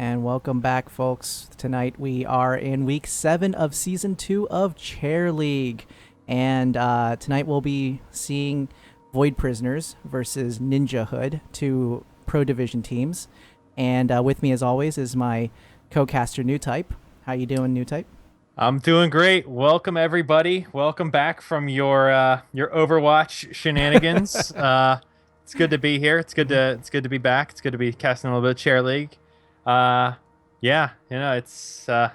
And welcome back, folks. Tonight we are in week 7 of season 2 of Chair League. And tonight we'll be seeing Void Prisoners versus NinjaHood, two pro division teams. And with me, as always, is my co-caster, New Type. How you doing, New Type? I'm doing great. Welcome everybody. Welcome back from your Overwatch shenanigans. It's good to be here. It's good to be back. It's good to be casting a little bit of Chair League. Uh, yeah, it's a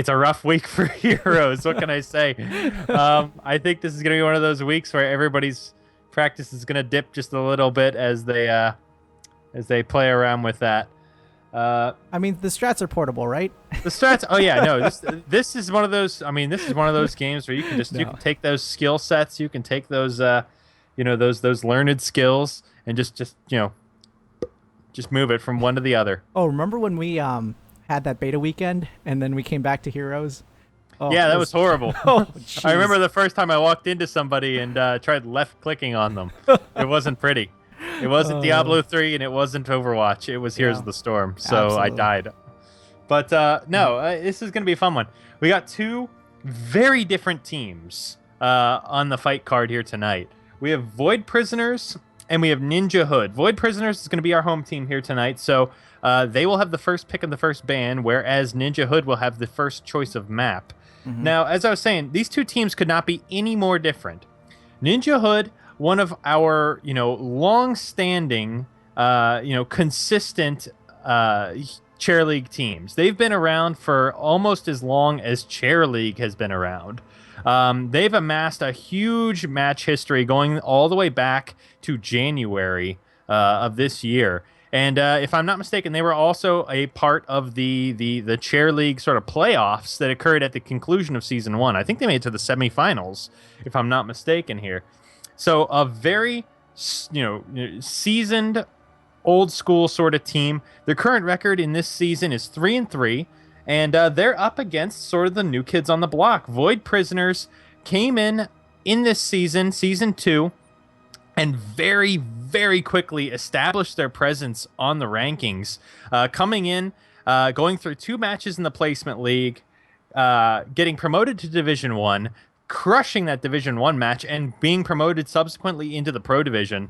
rough week for heroes. What can I say? I think this is gonna be one of those weeks where everybody's practice is gonna dip just a little bit as they play around with that. I mean, the strats are portable, right? The strats. Oh yeah, no. This is one of those. I mean, this is one of those games where you can take those skill sets, you can take those those learned skills, and just move it from one to the other. Oh, remember when we had that beta weekend and then we came back to Heroes? Oh, Yeah, that was horrible. Oh, I jeez. remember the first time I walked into somebody and tried left clicking on them. It wasn't pretty. It wasn't Diablo 3 and it wasn't Overwatch. It was Heroes Yeah, of the Storm. So I absolutely. died. But no, this is going to be a fun one. We got two very different teams on the fight card here tonight. We have Void Prisoners and we have NinjaHood. Void Prisoners is going to be our home team here tonight. So they will have the first pick of the first ban, whereas NinjaHood will have the first choice of map. Hmm. Now, as I was saying, these two teams could not be any more different. NinjaHood, one of our, long-standing, consistent Chair League teams. They've been around for almost as long as Chair League has been around. They've amassed a huge match history going all the way back to January of this year. And if I'm not mistaken, they were also a part of the Chair League sort of playoffs that occurred at the conclusion of season 1. I think they made it to the semifinals, if I'm not mistaken here. So a very, seasoned, old school sort of team. Their current record in this season is 3-3, and they're up against sort of the new kids on the block. Void Prisoners came in this season, season 2, and very, very quickly established their presence on the rankings, coming in, going through 2 matches in the Placement League, getting promoted to Division 1, crushing that Division 1 match, and being promoted subsequently into the Pro Division,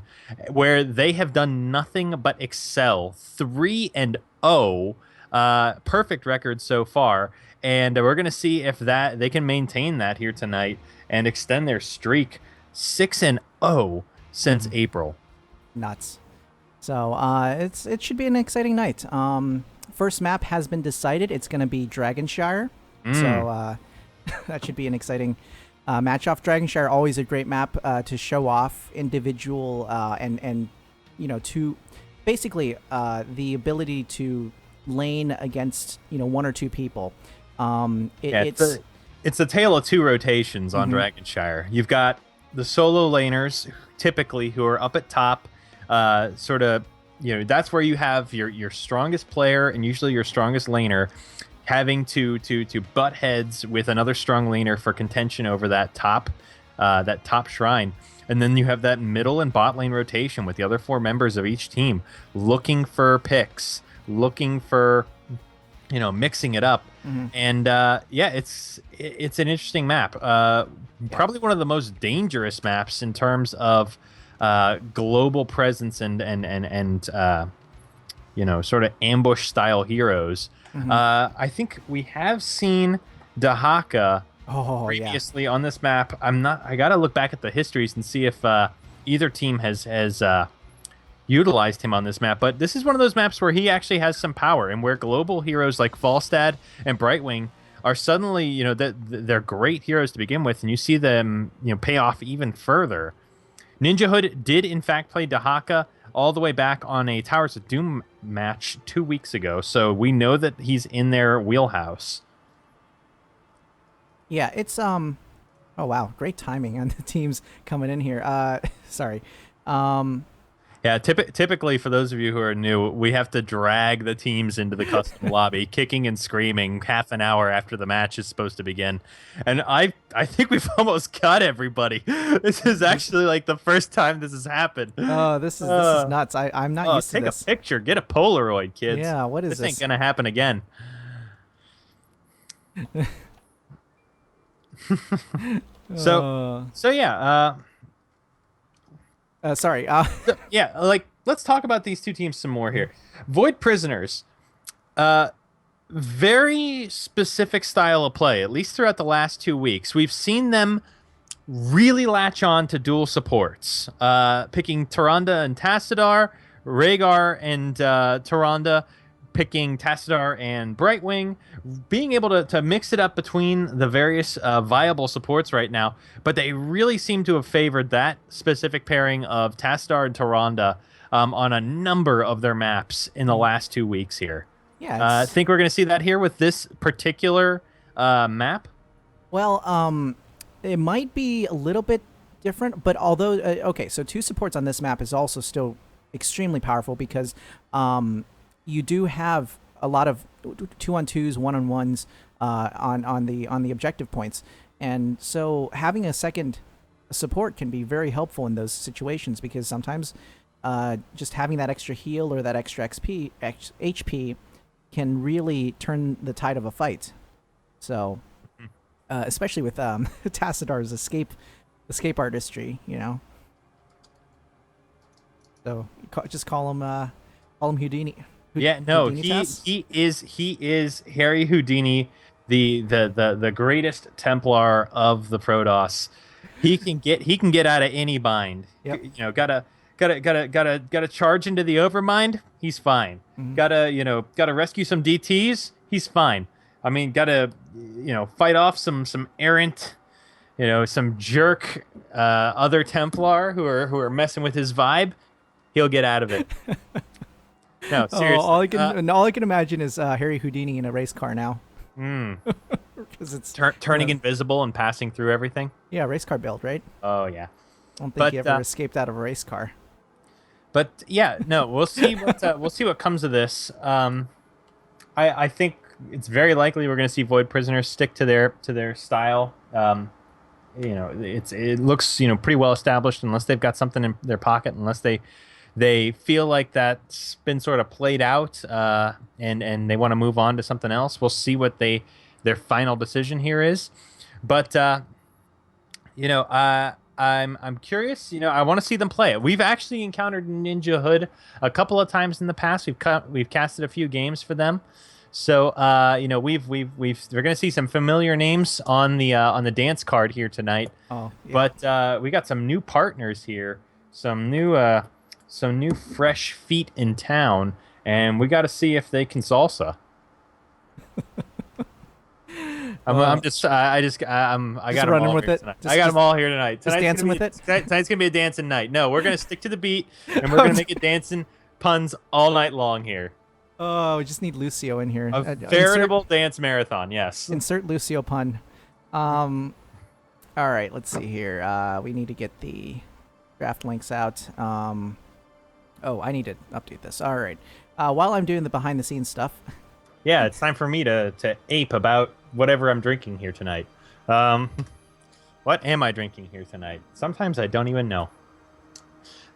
where they have done nothing but excel. 3-0, perfect record so far, and we're going to see if that they can maintain that here tonight and extend their streak. 6-0 since Hmm. April. Nuts. So it should be an exciting night. First map has been decided. It's going to be Dragonshire. So Mm. that should be an exciting match off. Dragonshire, always a great map to show off individual and to basically the ability to lane against one or two people. Yeah, It's it's a tale of two rotations on mhm. Dragonshire. You've got the solo laners, typically, who are up at top, sort of, that's where you have your strongest player and usually your strongest laner having to butt heads with another strong laner for contention over that top shrine. And then you have that middle and bot lane rotation with the other 4 members of each team looking for picks, looking for mixing it up. Mhm. And yeah, it's an interesting map. Yeah. Probably one of the most dangerous maps in terms of global presence and sort of ambush style heroes. Mhm. I think we have seen Dahaka Oh yeah. previously on this map. I gotta look back at the histories and see if either team has utilized him on this map. But this is one of those maps where he actually has some power, and where global heroes like Falstad and Brightwing are suddenly, they're great heroes to begin with, and you see them, pay off even further. NinjaHood did in fact play Dahaka all the way back on a Towers of Doom match 2 weeks ago, so we know that he's in their wheelhouse. Yeah, it's oh wow, great timing on the teams coming in here. Sorry. Um Yeah, typically for those of you who are new, we have to drag the teams into the custom lobby, kicking and screaming half an hour after the match is supposed to begin. And I think we've almost got everybody. This is actually like the first time this has happened. Oh, this is nuts. I'm not used to Take this. a picture, get a Polaroid, kids. Yeah, what is This this? ain't gonna happen again. So yeah, Sorry. yeah, like let's talk about these two teams some more here. Void Prisoners, very specific style of play, at least throughout the last 2 weeks. We've seen them really latch on to dual supports, picking Tyrande and Tassadar, Rhaegar and Tyrande, picking Tassadar and Brightwing, being able to mix it up between the various viable supports right now. But they really seem to have favored that specific pairing of Tassadar and Tyrande on a number of their maps in the last 2 weeks here. Yeah. I think we're going to see that here with this particular map. Well, it might be a little bit different, but although okay, so two supports on this map is also still extremely powerful because you do have a lot of 2-on-2s, 1-on-1s on the objective points, and so having a second support can be very helpful in those situations because sometimes just having that extra heal or that extra HP can really turn the tide of a fight. So. Especially with Tassadar's escape artistry, you know. So just call him Houdini. Yeah, no, Houdini he is Harry Houdini, the greatest Templar of the Protoss. He can get out of any bind. Yep. You know, gotta charge into the Overmind. He's fine. Mm-hmm. Gotta rescue some DTs. He's fine. I mean, gotta fight off some errant, some jerk other Templar who are messing with his vibe. He'll get out of it. No, seriously. All I can imagine is Harry Houdini in a race car now. Because it's turning invisible and passing through everything. Yeah, race car build, right? Oh yeah. I don't think he ever escaped out of a race car. But yeah, no, we'll see what comes of this. I think it's very likely we're going to see Void Prisoners stick to their style. It looks pretty well established unless they've got something in their pocket, unless they feel like that's been sort of played out and they want to move on to something else. We'll see what their final decision here is. But I'm curious. I want to see them play it. We've actually encountered NinjaHood a couple of times in the past. We've casted a few games for them. So we're gonna see some familiar names on the dance card here tonight. Oh, yeah. But we got some new partners here, some new fresh feet in town, and we got to see if they can salsa. I got them all with here it. tonight. I got them all here tonight. Just dancing with it. Tonight's gonna be a dancing night. No, we're gonna stick to the beat, and we're gonna make it dancing puns all night long here. Oh, we just need Lucio in here. A veritable dance marathon, yes. Insert Lucio pun. All right, let's see here. We need to get the draft links out. I need to update this. All right. While I'm doing the behind-the-scenes stuff. Yeah, it's time for me to ape about whatever I'm drinking here tonight. What am I drinking here tonight? Sometimes I don't even know.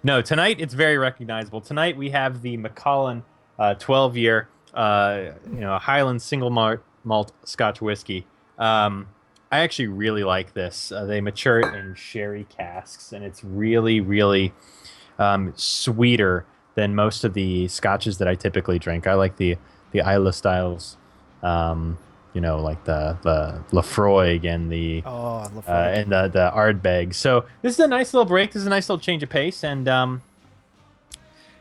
No, tonight it's very recognizable. Tonight we have the Macallan 12-year, Highland single malt Scotch whiskey. I actually really like this. They mature it in sherry casks, and it's really, really sweeter than most of the scotches that I typically drink. I like the Isla styles, like the Lafroig and the Ardbeg. So this is a nice little break. This is a nice little change of pace, and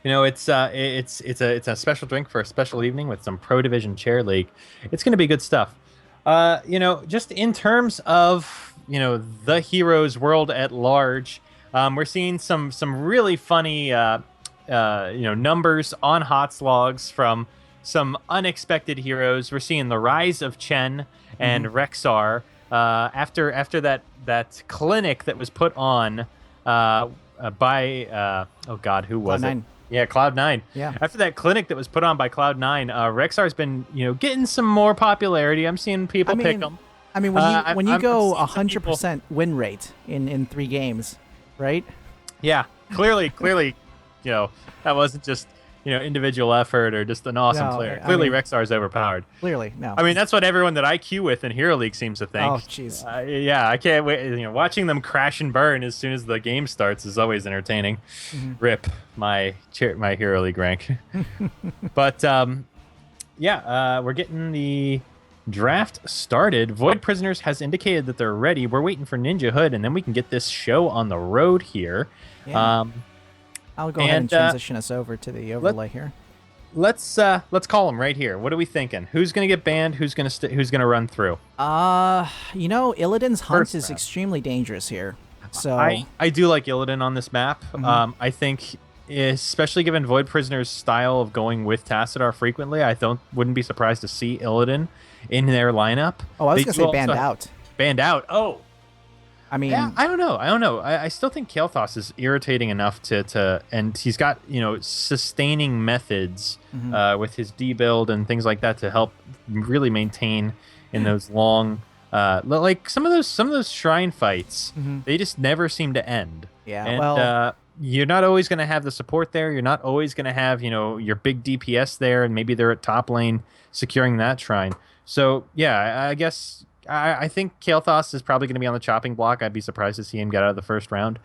it's a special drink for a special evening with some Pro Division Chair League. It's going to be good stuff. Just in terms of the Heroes world at large, we're seeing some really funny numbers on hot slogs from some unexpected heroes. We're seeing the rise of Chen and Rexar after that clinic that was put on oh God, who was it? Cloud9. Yeah, Cloud9. Yeah. After that clinic that was put on by Cloud9, Rexar's been getting some more popularity. I'm seeing people pick them. I mean, when you I'm go seeing some people- 100% win rate in 3 games, right? Yeah, clearly, that wasn't just individual effort or just an awesome No, player. I Clearly, mean- Rexar's overpowered. Clearly, no. I mean, that's what everyone that I queue with in Hero League seems to think. Oh, jeez. Yeah, I can't wait. Watching them crash and burn as soon as the game starts is always entertaining. Rip my Hero League rank. But we're getting the draft started. Void Prisoners has indicated that they're ready. We're waiting for NinjaHood, and then we can get this show on the road here. Yeah. I'll go ahead and transition us over to the overlay here. Let's call them right here. What are we thinking? Who's gonna get banned? Who's gonna run through? Illidan's hunt First is round. extremely dangerous here. So I do like Illidan on this map. I think, especially given Void Prisoner's style of going with Tassadar frequently, wouldn't be surprised to see Illidan in their lineup. I was They gonna do say banned also- out. Banned out. Oh, I mean, yeah, I don't know. I still think Kael'thas is irritating enough and he's got sustaining methods with his D build and things like that to help really maintain in those long like some of those shrine fights. They just never seem to end. Yeah, and, well, you're not always going to have the support there. You're not always going to have your big DPS there, and maybe they're at top lane securing that shrine. So yeah, I guess. I think Kael'thas is probably going to be on the chopping block. I'd be surprised to see him get out of the first round.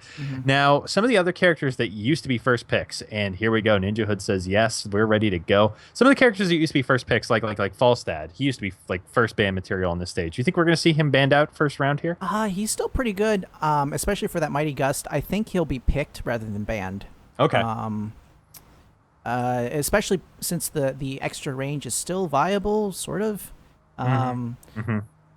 Now, some of the other characters that used to be first picks, and here we go. NinjaHood says yes, we're ready to go. Some of the characters that used to be first picks, like Falstad, he used to be like first ban material on this stage. You think we're going to see him banned out first round here? he's still pretty good, especially for that Mighty Gust. I think he'll be picked rather than banned. Okay. Especially since the extra range is still viable, sort of.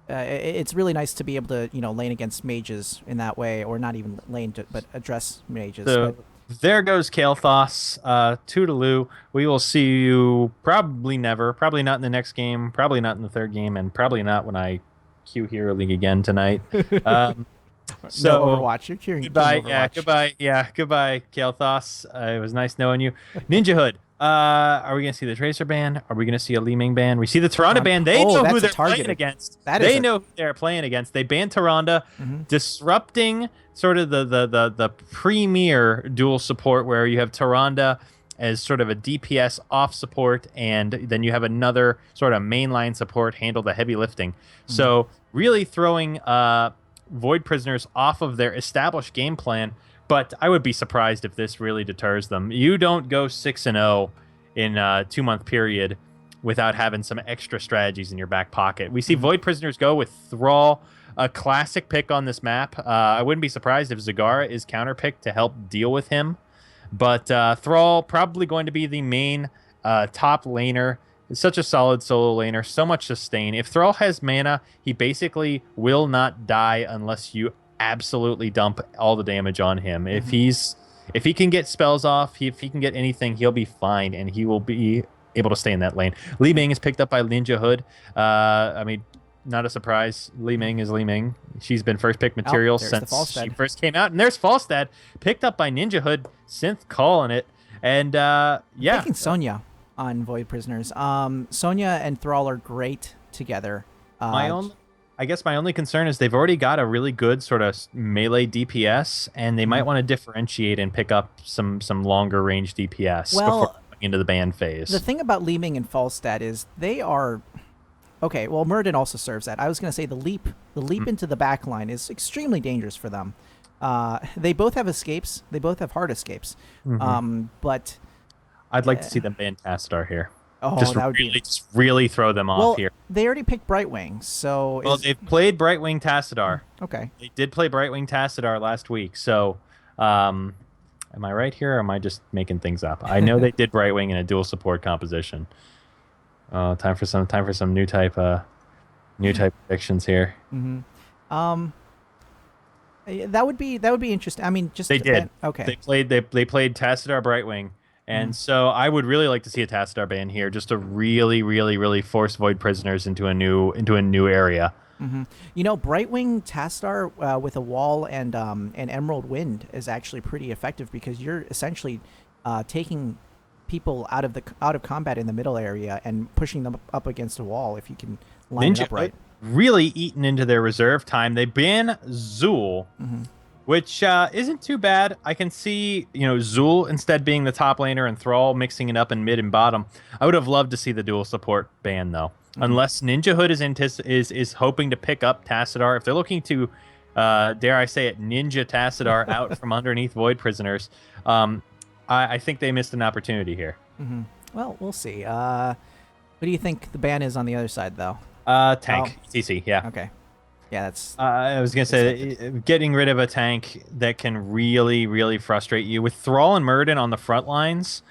It's really nice to be able to lane against mages in that way, or not even lane but address mages. So there goes Kael'thas. Toodaloo. We will see you probably never, probably not in the next game, probably not in the third game, and probably not when I queue Hero League again tonight. So no Overwatch. You're cheering. Goodbye. Overwatch. Yeah, goodbye. Yeah, goodbye, Kael'thas. It was nice knowing you. NinjaHood. Are we gonna see the Tracer ban? Are we gonna see a Li Ming ban? We see the Tyrande ban. They know who they're playing against. They know who they're playing against. They banned Tyrande, disrupting sort of the premier dual support where you have Tyrande as sort of a DPS off support, and then you have another sort of mainline support handle the heavy lifting. So really throwing Void Prisoners off of their established game plan. But I would be surprised if this really deters them. You don't go 6-0 in a 2-month period without having some extra strategies in your back pocket. We see Void Prisoners go with Thrall, a classic pick on this map. I wouldn't be surprised if Zagara is counterpicked to help deal with him. But Thrall probably going to be the main top laner. It's such a solid solo laner, so much sustain. If Thrall has mana, he basically will not die unless you absolutely dump all the damage on him. If he can get spells off, if he can get anything, he'll be fine, and he will be able to stay in that lane. Li Ming is picked up by NinjaHood. I mean, not a surprise. Li Ming is Li Ming. She's been first pick material since she first came out. And there's Falstad, picked up by NinjaHood. Synth calling it. And yeah. I'm thinking Sonya on Void Prisoners. Sonya and Thrall are great together. I guess my only concern is they've already got a really good sort of melee DPS, and they might want to differentiate and pick up some longer range DPS before going into the ban phase. The thing about Li Ming and Falstad is they are okay. Well, Muradin also serves that. I was going to say the leap into the back line is extremely dangerous for them. They both have escapes. They both have hard escapes. But I'd like to see them ban Tassadar here. Oh, that would just really throw them off here. They already picked Brightwing, so they've played Brightwing Tassadar. Okay. They did play Brightwing Tassadar last week. So, am I right here, or am I just making things up? I know they did Brightwing in a dual support composition. Time for some new type predictions here. That would be interesting. I mean, just they did. Okay. They played Tassadar Brightwing. And so I would really like to see a Tassadar ban here, just to really, really, really force Void Prisoners into a new area. You know, Brightwing Tastar with a wall and an Emerald Wind is actually pretty effective because you're essentially taking people out of combat in the middle area and pushing them up against a wall if you can line it Ninja up right. really eaten into their reserve time. They ban Zool, which isn't too bad. I can see, Zool instead being the top laner and Thrall mixing it up in mid and bottom. I would have loved to see the dual support ban though. Unless NinjaHood is hoping to pick up Tassadar. If they're looking to, dare I say it, ninja Tassadar out from underneath Void Prisoners, I think they missed an opportunity here. Well, we'll see. What do you think the ban is on the other side, though? Tank. TC, yeah. Okay. Yeah, that's... I was going to say, getting rid of a tank that can really, really frustrate you. With Thrall and Muradin on the front lines,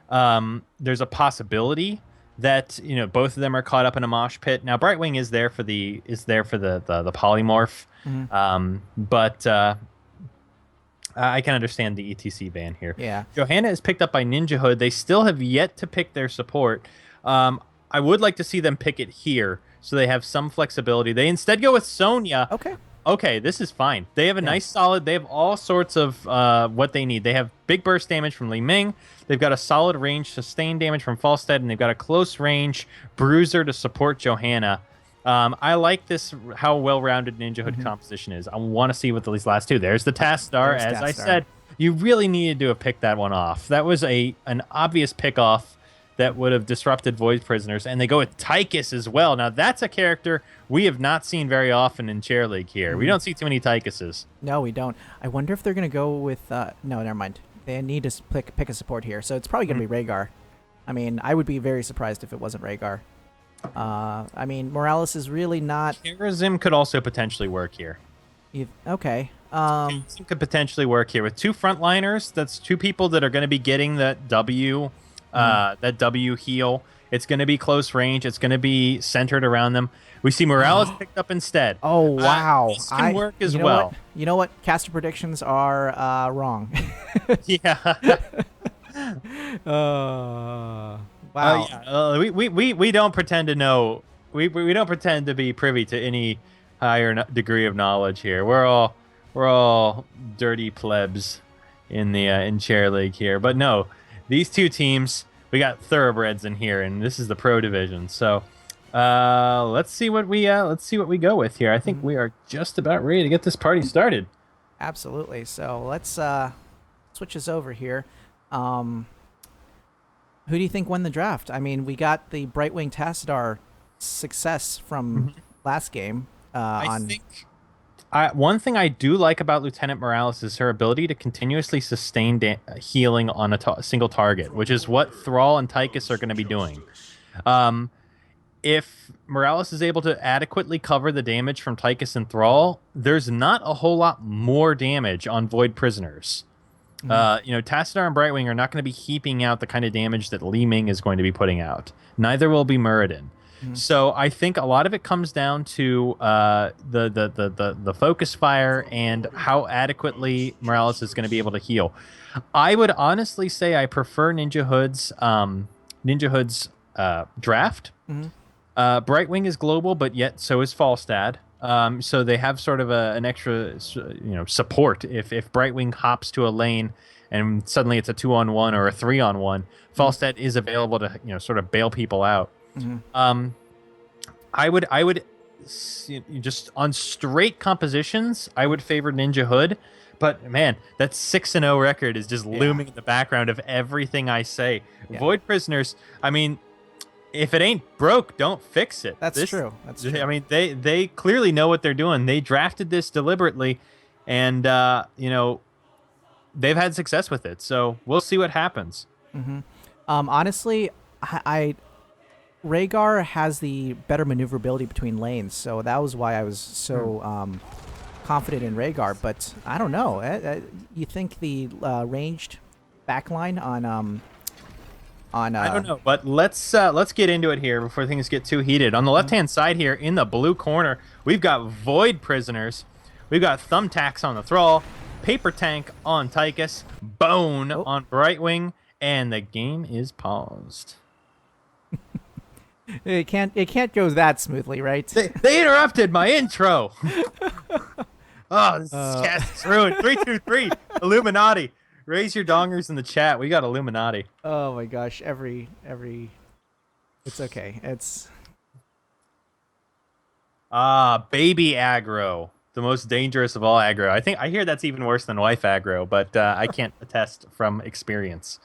there's a possibility that both of them are caught up in a mosh pit. Now Brightwing is there for the polymorph, but I can understand the ETC ban here. Yeah. Johanna is picked up by NinjaHood. They still have yet to pick their support. I would like to see them pick it here so they have some flexibility. They instead go with Sonya. Okay, this is fine. They have a nice solid. They have all sorts of what they need. They have big burst damage from Li Ming. They've got a solid range sustained damage from Falstad, and they've got a close range bruiser to support Johanna. I like this, how well-rounded NinjaHood composition is. I want to see what these last two. There's the Tastar. As I said, you really needed to have picked that one off. That was an obvious pick-off that would have disrupted Void Prisoners, and they go with Tychus as well. Now, that's a character we have not seen very often in Chair League here. We don't see too many Tychuses. No, we don't. I wonder if they're going to go with... no, never mind. They need to pick a support here, so it's probably going to be Rhaegar. I mean, I would be very surprised if it wasn't Rhaegar. I mean, Morales is really not... Karazim could also potentially work here. Okay. Karazim could potentially work here. With two frontliners, that's two people that are going to be getting that W heal. It's going to be close range. It's going to be centered around them. We see Morales picked up instead. Oh, wow. This can work as well. You know what? Caster predictions are wrong. Yeah. Wow. Yeah. We don't pretend to know. We don't pretend to be privy to any higher degree of knowledge here. We're all dirty plebs in Chair League here. But no, these two teams, we got thoroughbreds in here, and this is the pro division. So let's see what we go with here. I think we are just about ready to get this party started. Absolutely. So let's switch us over here. Who do you think won the draft? I mean, we got the Brightwing Tassadar success from last game. I think one thing I do like about Lieutenant Morales is her ability to continuously sustain healing on a single target, which is what Thrall and Tychus are going to be doing. If Morales is able to adequately cover the damage from Tychus and Thrall, there's not a whole lot more damage on Void Prisoners. Tassadar and Brightwing are not going to be heaping out the kind of damage that Li Ming is going to be putting out. Neither will be Muradin. So I think a lot of it comes down to the focus fire and how adequately Morales is going to be able to heal. I would honestly say I prefer NinjaHood's draft. Brightwing is global, but yet so is Falstad. So they have sort of an extra, support. If Brightwing hops to a lane and suddenly it's a 2-on-1 or a 3-on-1, Falstad is available to sort of bail people out. I would just on straight compositions, I would favor NinjaHood. But man, that 6-0 record is just looming in the background of everything I say. Void Prisoners, I mean, if it ain't broke, don't fix it. That's true. That's true. I mean, they clearly know what they're doing. They drafted this deliberately, and they've had success with it. So we'll see what happens. Honestly, Rhaegar has the better maneuverability between lanes, so that was why I was so confident in Rhaegar. But I don't know. You think the ranged backline on I don't know, but let's get into it here before things get too heated. On the left-hand side here, in the blue corner, we've got Void Prisoners. We've got Thumbtacks on the Thrall, Paper Tank on Tychus, Bone on Brightwing, and the game is paused. It can't go that smoothly, right? They interrupted my intro. Oh, this cast is ruined. 323 Illuminati. Raise your dongers in the chat. We got Illuminati. Oh my gosh, every it's okay. It's baby aggro. The most dangerous of all aggro. I hear that's even worse than wife aggro, but I can't attest from experience.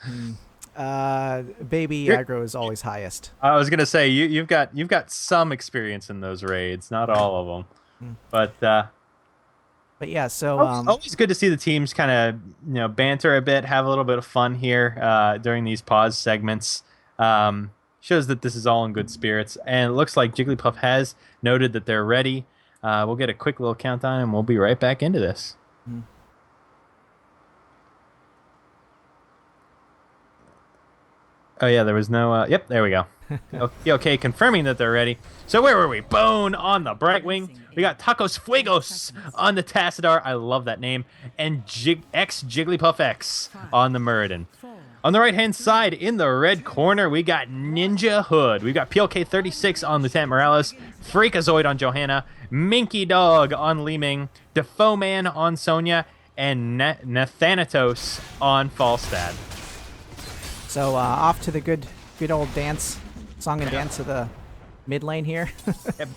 baby aggro is always highest. I was gonna say you've got some experience in those raids, not all of them, but yeah. So always good to see the teams kind of banter a bit, have a little bit of fun here during these pause segments. Shows that this is all in good spirits, and it looks like Jigglypuff has noted that they're ready. We'll get a quick little countdown, and we'll be right back into this. Oh yeah, there was no. Yep, there we go. Okay, confirming that they're ready. So where were we? Bone on the Brightwing. We got Tacos Fuegos on the Tassadar. I love that name. And Jigglypuff X on the Muradin. On the right-hand side, in the red corner, we got NinjaHood. We've got PLK36 on Lieutenant Morales, Freakazoid on Johanna, Minky Dog on Li Ming, Defoeman on Sonya, and Nathanatos on Falstad. So off to the good old song and dance of the mid lane here.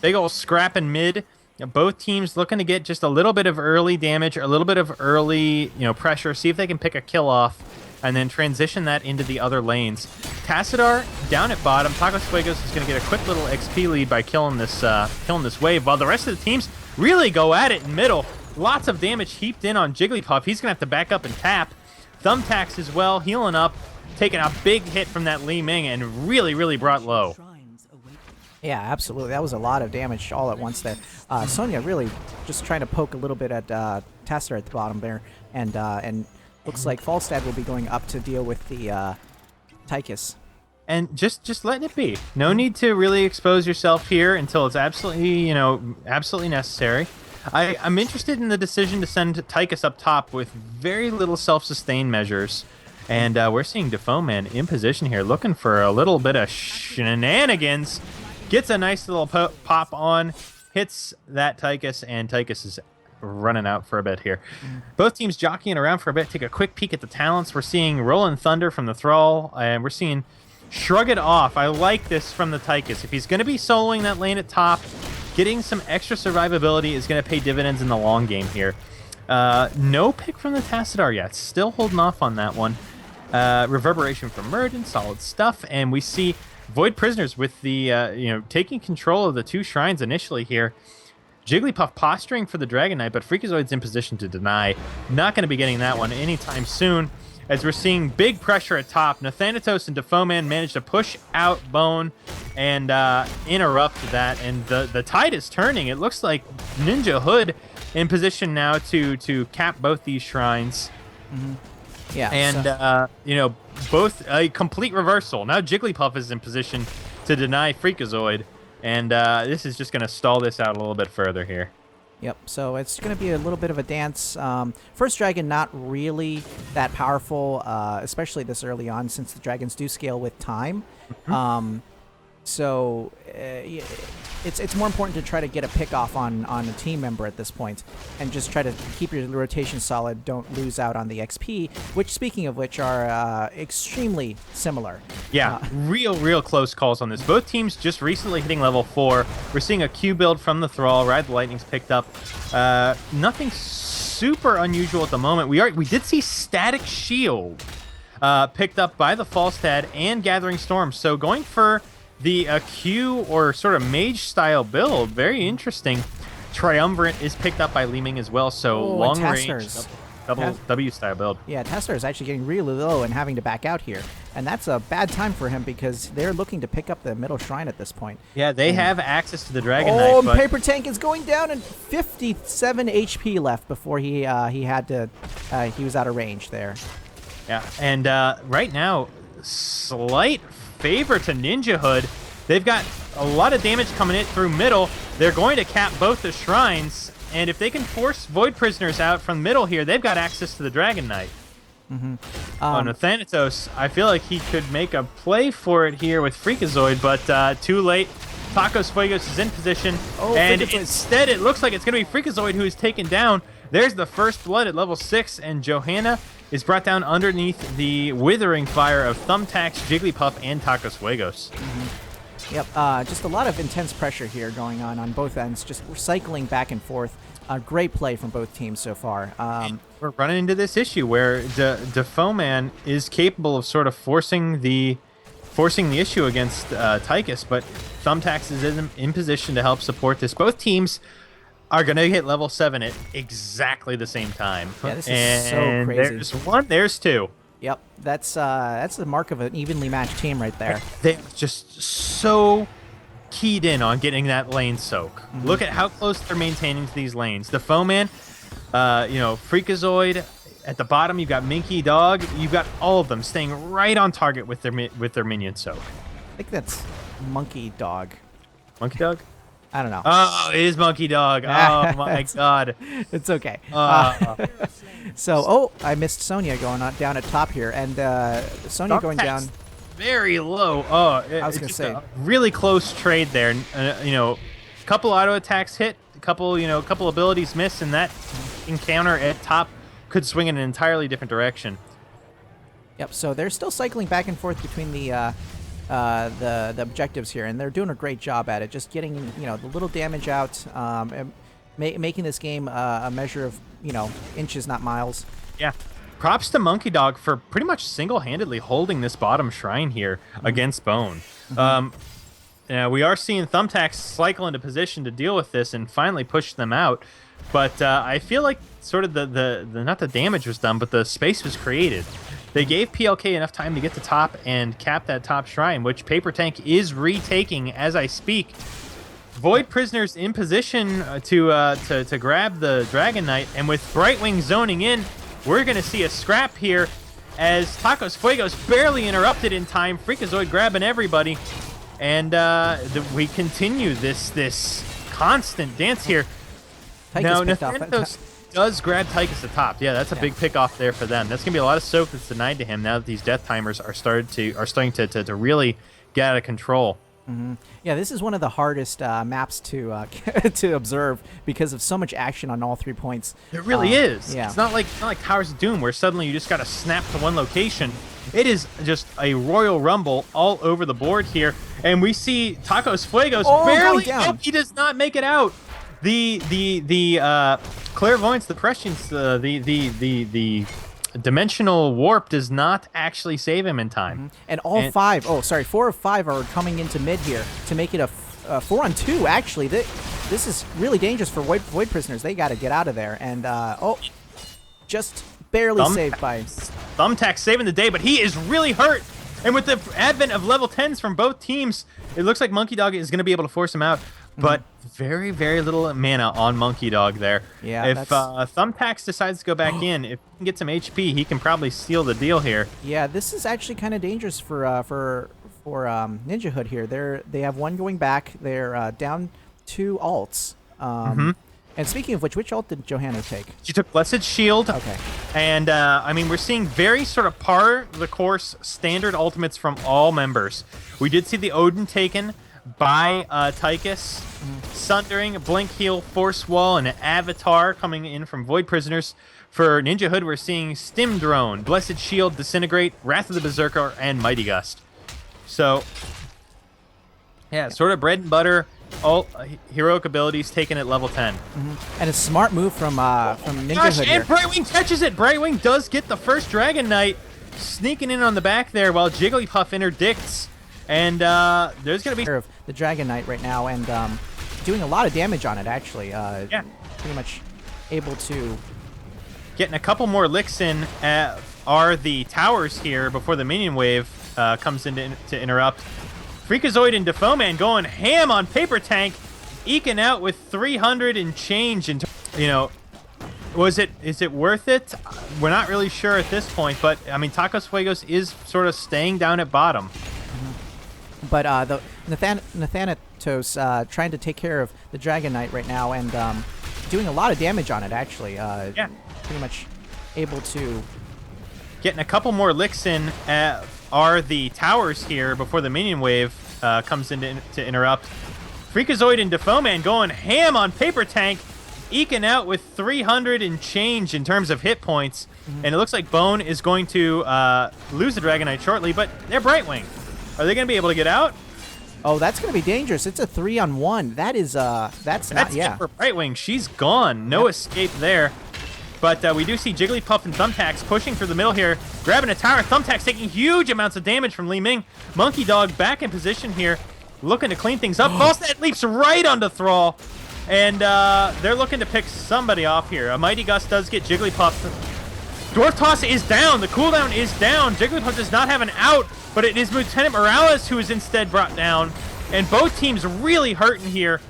Big old scrap in mid. Both teams looking to get just a little bit of early damage, a little bit of early pressure, see if they can pick a kill off, and then transition that into the other lanes. Tassadar down at bottom. Tacos Fuegos is going to get a quick little XP lead by killing this wave, while the rest of the teams really go at it in middle. Lots of damage heaped in on Jigglypuff. He's going to have to back up and tap. Thumbtacks as well, healing up, taking a big hit from that Li Ming, and really brought low. Yeah, absolutely. That was a lot of damage all at once there. Sonya really just trying to poke a little bit at Tassadar at the bottom there, and looks like Falstad will be going up to deal with the Tychus. And just letting it be. No need to really expose yourself here until it's absolutely necessary. I'm interested in the decision to send Tychus up top with very little self-sustain measures. And we're seeing Defoeman in position here, looking for a little bit of shenanigans. Gets a nice little pop on, hits that Tychus, and Tychus is running out for a bit here. Both teams jockeying around for a bit. Take a quick peek at the talents. We're seeing Rollin' Thunder from the Thrall, and we're seeing Shrug It Off. I like this from the Tychus. If he's going to be soloing that lane at top, getting some extra survivability is going to pay dividends in the long game here. No pick from the Tassadar yet. Still holding off on that one. Reverberation from Muradin, solid stuff, and we see Void Prisoners with the taking control of the two shrines initially here. Jigglypuff posturing for the Dragon Knight, but Freakazoid's in position to deny. Not going to be getting that one anytime soon, as we're seeing big pressure at top. Nathanatos and Defoeman managed to push out Bone and interrupt that, and the tide is turning. It looks like NinjaHood in position now to cap both these shrines. Yeah, and both a complete reversal. Now Jigglypuff is in position to deny Freakazoid, and this is just going to stall this out a little bit further here. Yep, so it's going to be a little bit of a dance. First dragon not really that powerful, especially this early on, since the dragons do scale with time. So it's more important to try to get a pick off on a team member at this point, and just try to keep your rotation solid. Don't lose out on the XP, which, speaking of which, are extremely similar. Yeah, real close calls on this. Both teams just recently hitting level 4. We're seeing a Q build from the Thrall. Ride the Lightning's picked up. Nothing super unusual at the moment. We did see Static Shield picked up by the Falstad and Gathering Storm. So going for the Q or sort of mage style build, very interesting. Triumvirate is picked up by Li Ming as well, so long range double W style build. Yeah, Tassadar is actually getting really low and having to back out here, and that's a bad time for him because they're looking to pick up the middle shrine at this point. Yeah, they have access to the Dragon Knight. But Paper Tank is going down, and 57 HP left before he had to he was out of range there. Yeah, and right now, slight favor to NinjaHood. They've got a lot of damage coming in through middle. They're going to cap both the shrines, and if they can force Void Prisoners out from middle here, they've got access to the Dragon Knight. Thanatos, I feel like he could make a play for it here with Freakazoid, but too late. Tacos Fuegos is in position, and instead it looks like it's going to be Freakazoid who is taken down. There's the first blood at level 6, and Johanna is brought down underneath the withering fire of Thumbtacks, Jigglypuff, and Tacos Fuegos. Yep, just a lot of intense pressure here going on both ends, just cycling back and forth. A great play from both teams so far. We're running into this issue where Defoeman is capable of sort of forcing the issue against Tychus, but Thumbtacks is in position to help support this. Both teams are going to hit level 7 at exactly the same time. Yeah, this is so crazy. There's one, there's two. Yep, that's the mark of an evenly matched team right there. They're just so keyed in on getting that lane soak. Look at how close they're maintaining to these lanes. The Foeman, Freakazoid at the bottom. You've got Minky Dog. You've got all of them staying right on target with their minion soak. I think that's Monkey Dog. Monkey Dog? I don't know. Oh, it is Monkey Dog. Oh my God. It's okay. I missed Sonya going down at top here, and Sonya going down very low. I was gonna say a really close trade there. Couple auto attacks hit, couple abilities miss, and that encounter at top could swing in an entirely different direction. Yep. So they're still cycling back and forth between the objectives here, and they're doing a great job at it, just getting the little damage out, and making this game a measure of inches, not miles. Yeah. Props to Monkey Dog for pretty much single-handedly holding this bottom shrine here against Bone. We are seeing Thumbtacks cycle into position to deal with this and finally push them out, but I feel like sort of the not the damage was done, but the space was created. They gave PLK enough time to get to top and cap that top shrine, which Paper Tank is retaking as I speak. Void Prisoners in position to grab the Dragon Knight, and with Brightwing zoning in, we're going to see a scrap here as Tacos Fuegos barely interrupted in time. Freakazoid grabbing everybody, and we continue this constant dance here. Now, Nathanos does grab Tychus at top. Yeah, that's a big pick off there for them. That's going to be a lot of soak that's denied to him now that these death timers are starting to really get out of control. Yeah, this is one of the hardest maps to to observe because of so much action on all 3 points. It really is. Yeah. It's not like Towers of Doom where suddenly you just got to snap to one location. It is just a Royal Rumble all over the board here, and we see Tacos Fuegos barely. Oh, he does not make it out. The clairvoyance, the prescience, the dimensional warp does not actually save him in time. And four of five are coming into mid here to make it a 4-on-2. Actually, this is really dangerous for Void Prisoners. They got to get out of there. And just barely saved by Thumbtack saving the day, but he is really hurt. And with the advent of level 10s from both teams, it looks like Monkey Dog is going to be able to force him out. But very, very little mana on Monkey Dog there. Yeah. If Thumbtacks decides to go back in, if he can get some HP, he can probably seal the deal here. Yeah, this is actually kind of dangerous for NinjaHood here. They have one going back. They're down 2 alts. And speaking of which ult did Johanna take? She took Blessed Shield. Okay. And, we're seeing very sort of par the course standard ultimates from all members. We did see the Odin taken by Tychus, Sundering, Blink Heal, Force Wall, and an Avatar coming in from Void Prisoners. For NinjaHood, we're seeing Stim Drone, Blessed Shield, Disintegrate, Wrath of the Berserker, and Mighty Gust. So, yeah, sort of bread and butter, all heroic abilities taken at level 10. And a smart move from NinjaHood here. And Brightwing catches it! Brightwing does get the first Dragon Knight, sneaking in on the back there while Jigglypuff interdicts. And there's going to be the Dragon Knight right now, and doing a lot of damage on it, actually. Pretty much able to... Getting a couple more licks in are the towers here before the minion wave comes in to interrupt. Freakazoid and Defoeman going ham on Paper Tank, eking out with 300 and change. And is it worth it? We're not really sure at this point, but I mean, Tacos Fuegos is sort of staying down at bottom. But the Nathanatos trying to take care of the Dragon Knight right now, and doing a lot of damage on it, actually. Pretty much able to getting a couple more licks in are the towers here before the minion wave comes in to interrupt. Freakazoid and Defoeman going ham on Paper Tank, eking out with 300 and change in terms of hit points. And it looks like Bone is going to lose the Dragonite shortly, but they're Brightwing. Are they going to be able to get out? Oh, that's going to be dangerous. It's a 3-on-1. That is, that's not, yeah. It for Brightwing. She's gone. No escape there. But we do see Jigglypuff and Thumbtacks pushing through the middle here, grabbing a tower. Thumbtacks taking huge amounts of damage from Li Ming. Monkey Dog back in position here, looking to clean things up. Falstad leaps right onto Thrall, and they're looking to pick somebody off here. A Mighty Gust does get Jigglypuff. Dwarf Toss is down. The cooldown is down. Jigglypuff does not have an out, but it is Lieutenant Morales who is instead brought down. And both teams really hurting here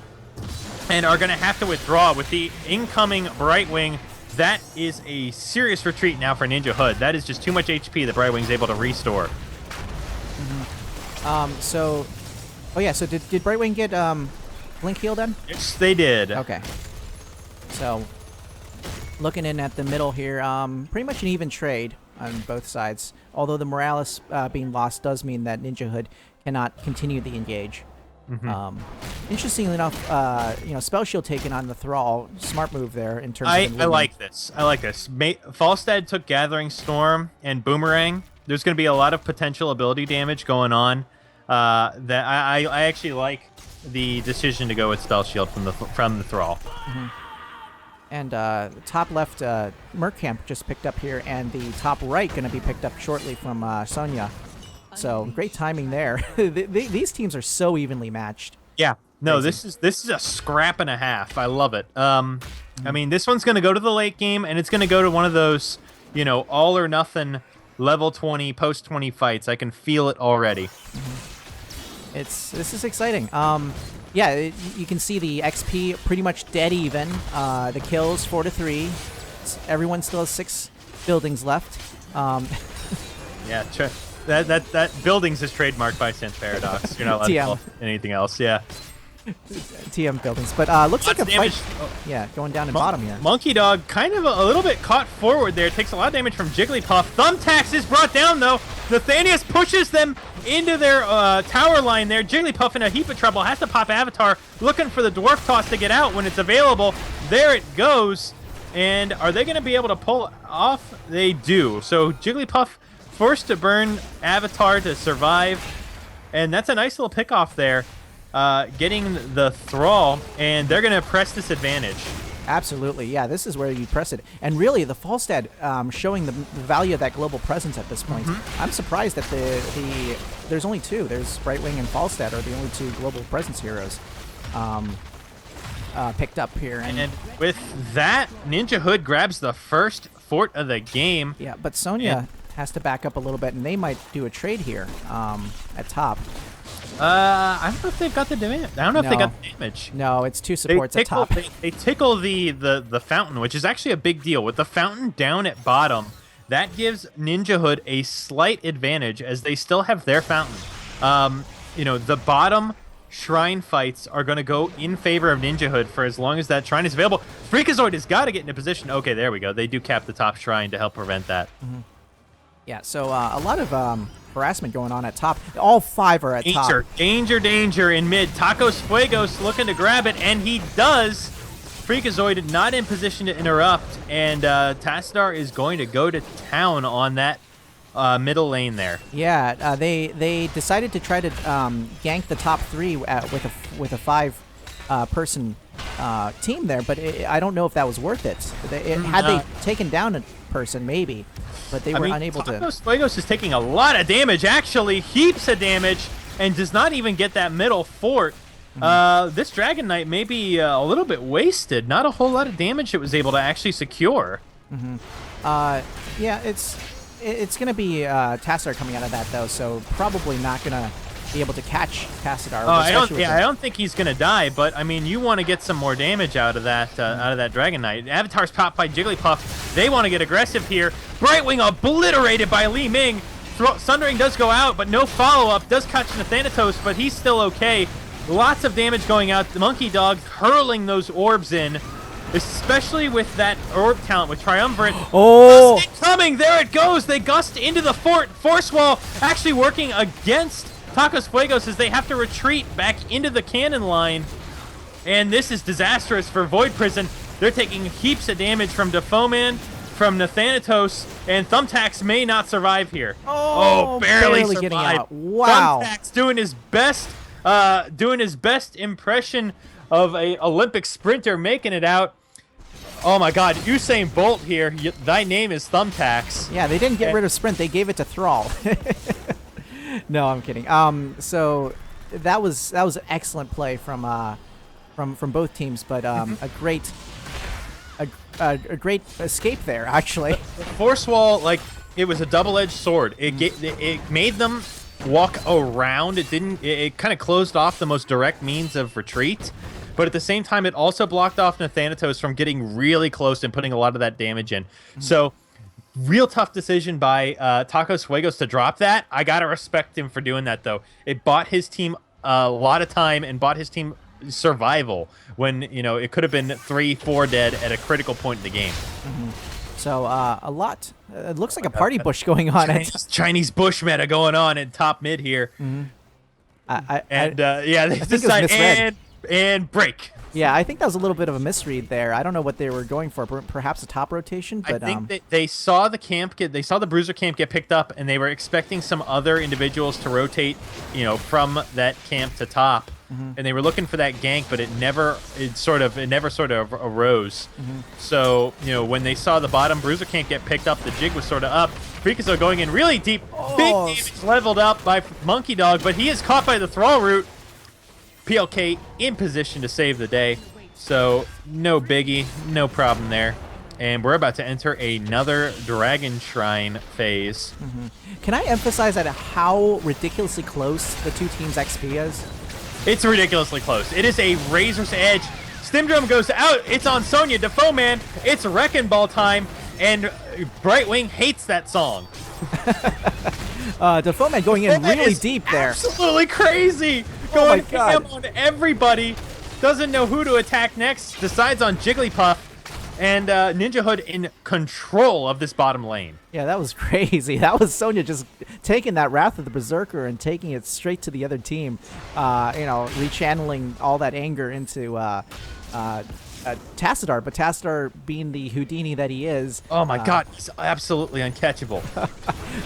and are going to have to withdraw with the incoming Brightwing. That is a serious retreat now for NinjaHood. That is just too much HP that Brightwing's able to restore. So did Brightwing get Blink Heal then? Yes, they did. Okay. So, looking in at the middle here, pretty much an even trade on both sides. Although the Morales being lost does mean that NinjaHood cannot continue the engage. Interestingly enough, Spell Shield taken on the Thrall. Smart move there in terms of... I like this. Falstad took Gathering Storm and Boomerang. There's going to be a lot of potential ability damage going on. That I actually like the decision to go with Spell Shield from the Thrall. And top left, Mercamp just picked up here, and the top right going to be picked up shortly from Sonya. So great timing there. These teams are so evenly matched. Yeah. No, this is a scrap and a half. I love it. I mean, this one's going to go to the late game, and it's going to go to one of those, all or nothing level 20, post 20 fights. I can feel it already. This is exciting. You can see the XP pretty much dead even. The kills 4-3. Everyone still has 6 buildings left. Yeah. That buildings is trademarked by Synth Paradox. You're not allowed to call anything else. Yeah. TM buildings, but looks like a fight. Yeah, going down in bottom here. Monkey Dog kind of a little bit caught forward there. Takes a lot of damage from Jigglypuff. Thumbtacks is brought down though. Nathanius pushes them into their tower line there. Jigglypuff in a heap of trouble. Has to pop Avatar. Looking for the Dwarf Toss to get out when it's available. There it goes. And are they going to be able to pull off? They do. So Jigglypuff forced to burn Avatar to survive. And that's a nice little pick off there. Getting the Thrall, and they're going to press this advantage. Absolutely, yeah, this is where you press it. And really, the Falstad showing the value of that global presence at this point. I'm surprised that there's only 2. There's Brightwing and Falstad are the only 2 global presence heroes picked up here. And with that, NinjaHood grabs the first fort of the game. Yeah, but Sonya has to back up a little bit, and they might do a trade here at top. I don't know if they've got the damage. I don't know if they got the damage. No, it's 2 supports at top. They tickle the fountain, which is actually a big deal. With the fountain down at bottom, that gives NinjaHood a slight advantage as they still have their fountain. The bottom shrine fights are going to go in favor of NinjaHood for as long as that shrine is available. Freakazoid has got to get into position. Okay, there we go. They do cap the top shrine to help prevent that. Yeah, so a lot of harassment going on at top. All 5 are at top. Danger in mid. Tacos Fuegos looking to grab it, and he does. Freakazoid not in position to interrupt, and Tassadar is going to go to town on that middle lane there. Yeah, they decided to try to gank the top 3 with a 5-person team there, but I don't know if that was worth it. Had they taken down a person, maybe, but they were unable to. Tacos Fuegos is taking a lot of damage, actually, heaps of damage, and does not even get that middle fort. This Dragon Knight may be a little bit wasted. Not a whole lot of damage it was able to actually secure. Yeah, it's going to be Tassadar coming out of that, though, so probably not going to be able to catch Tassadar. I don't think he's going to die, but, I mean, you want to get some more damage out of that Dragon Knight. Avatar's popped by Jigglypuff. They want to get aggressive here. Brightwing obliterated by Li Ming. Sundering does go out, but no follow-up. Does catch Nathanatos, but he's still okay. Lots of damage going out. The Monkey Dog hurling those orbs in. especially with that orb talent with Triumvirate. Oh! Gust incoming! There it goes! They gust into the force wall, actually working against Tacos Fuegos as they have to retreat back into the cannon line. And this is disastrous for Void Prison. They're taking heaps of damage from Defoeman, from Nathanatos, and Thumbtacks may not survive here. Oh, barely getting survived. out. Wow. Thumbtacks doing his best impression of a Olympic sprinter, making it out. Oh my God, Usain Bolt here. Thy name is Thumbtacks. Yeah, they didn't get rid of sprint. They gave it to Thrall. No, I'm kidding. So that was an excellent play from both teams, but a great escape there, actually. The force wall, like, it was a double-edged sword. It made them walk around. It kind of closed off the most direct means of retreat, but at the same time, it also blocked off Nathanatos from getting really close and putting a lot of that damage in. So, real tough decision by Tacos Fuegos to drop that. I gotta respect him for doing that, though. It bought his team a lot of time and bought his team survival when, it could have been 3-4 dead at a critical point in the game. So a lot. It looks like a party bush going on. Chinese bush meta going on in top mid here. They decide and break. Yeah, I think that was a little bit of a misread there. I don't know what they were going for. Perhaps a top rotation, but I think they saw the Bruiser camp get picked up, and they were expecting some other individuals to rotate, from that camp to top, and they were looking for that gank, but it never sort of arose. So when they saw the bottom Bruiser camp get picked up, the jig was sort of up. Freakazoid going in really deep, big damage leveled up by Monkey Dog, but he is caught by the Thrall Root. PLK in position to save the day, so no biggie, no problem there. And we're about to enter another Dragon Shrine phase. Can I emphasize that how ridiculously close the two teams' XP is? It's ridiculously close. It is a razor's edge. Stimdrum goes out. It's on Sonya. Defoeman. It's Wrecking Ball time, and Brightwing hates that song. Defoeman going in really deep there. Absolutely crazy. Going ham on everybody. Doesn't know who to attack next. Decides on Jigglypuff. And NinjaHood in control of this bottom lane. Yeah, that was crazy. That was Sonya just taking that Wrath of the Berserker and taking it straight to the other team. Rechanneling all that anger into Tassadar, but Tassadar being the Houdini that he is. Oh my God, he's absolutely uncatchable.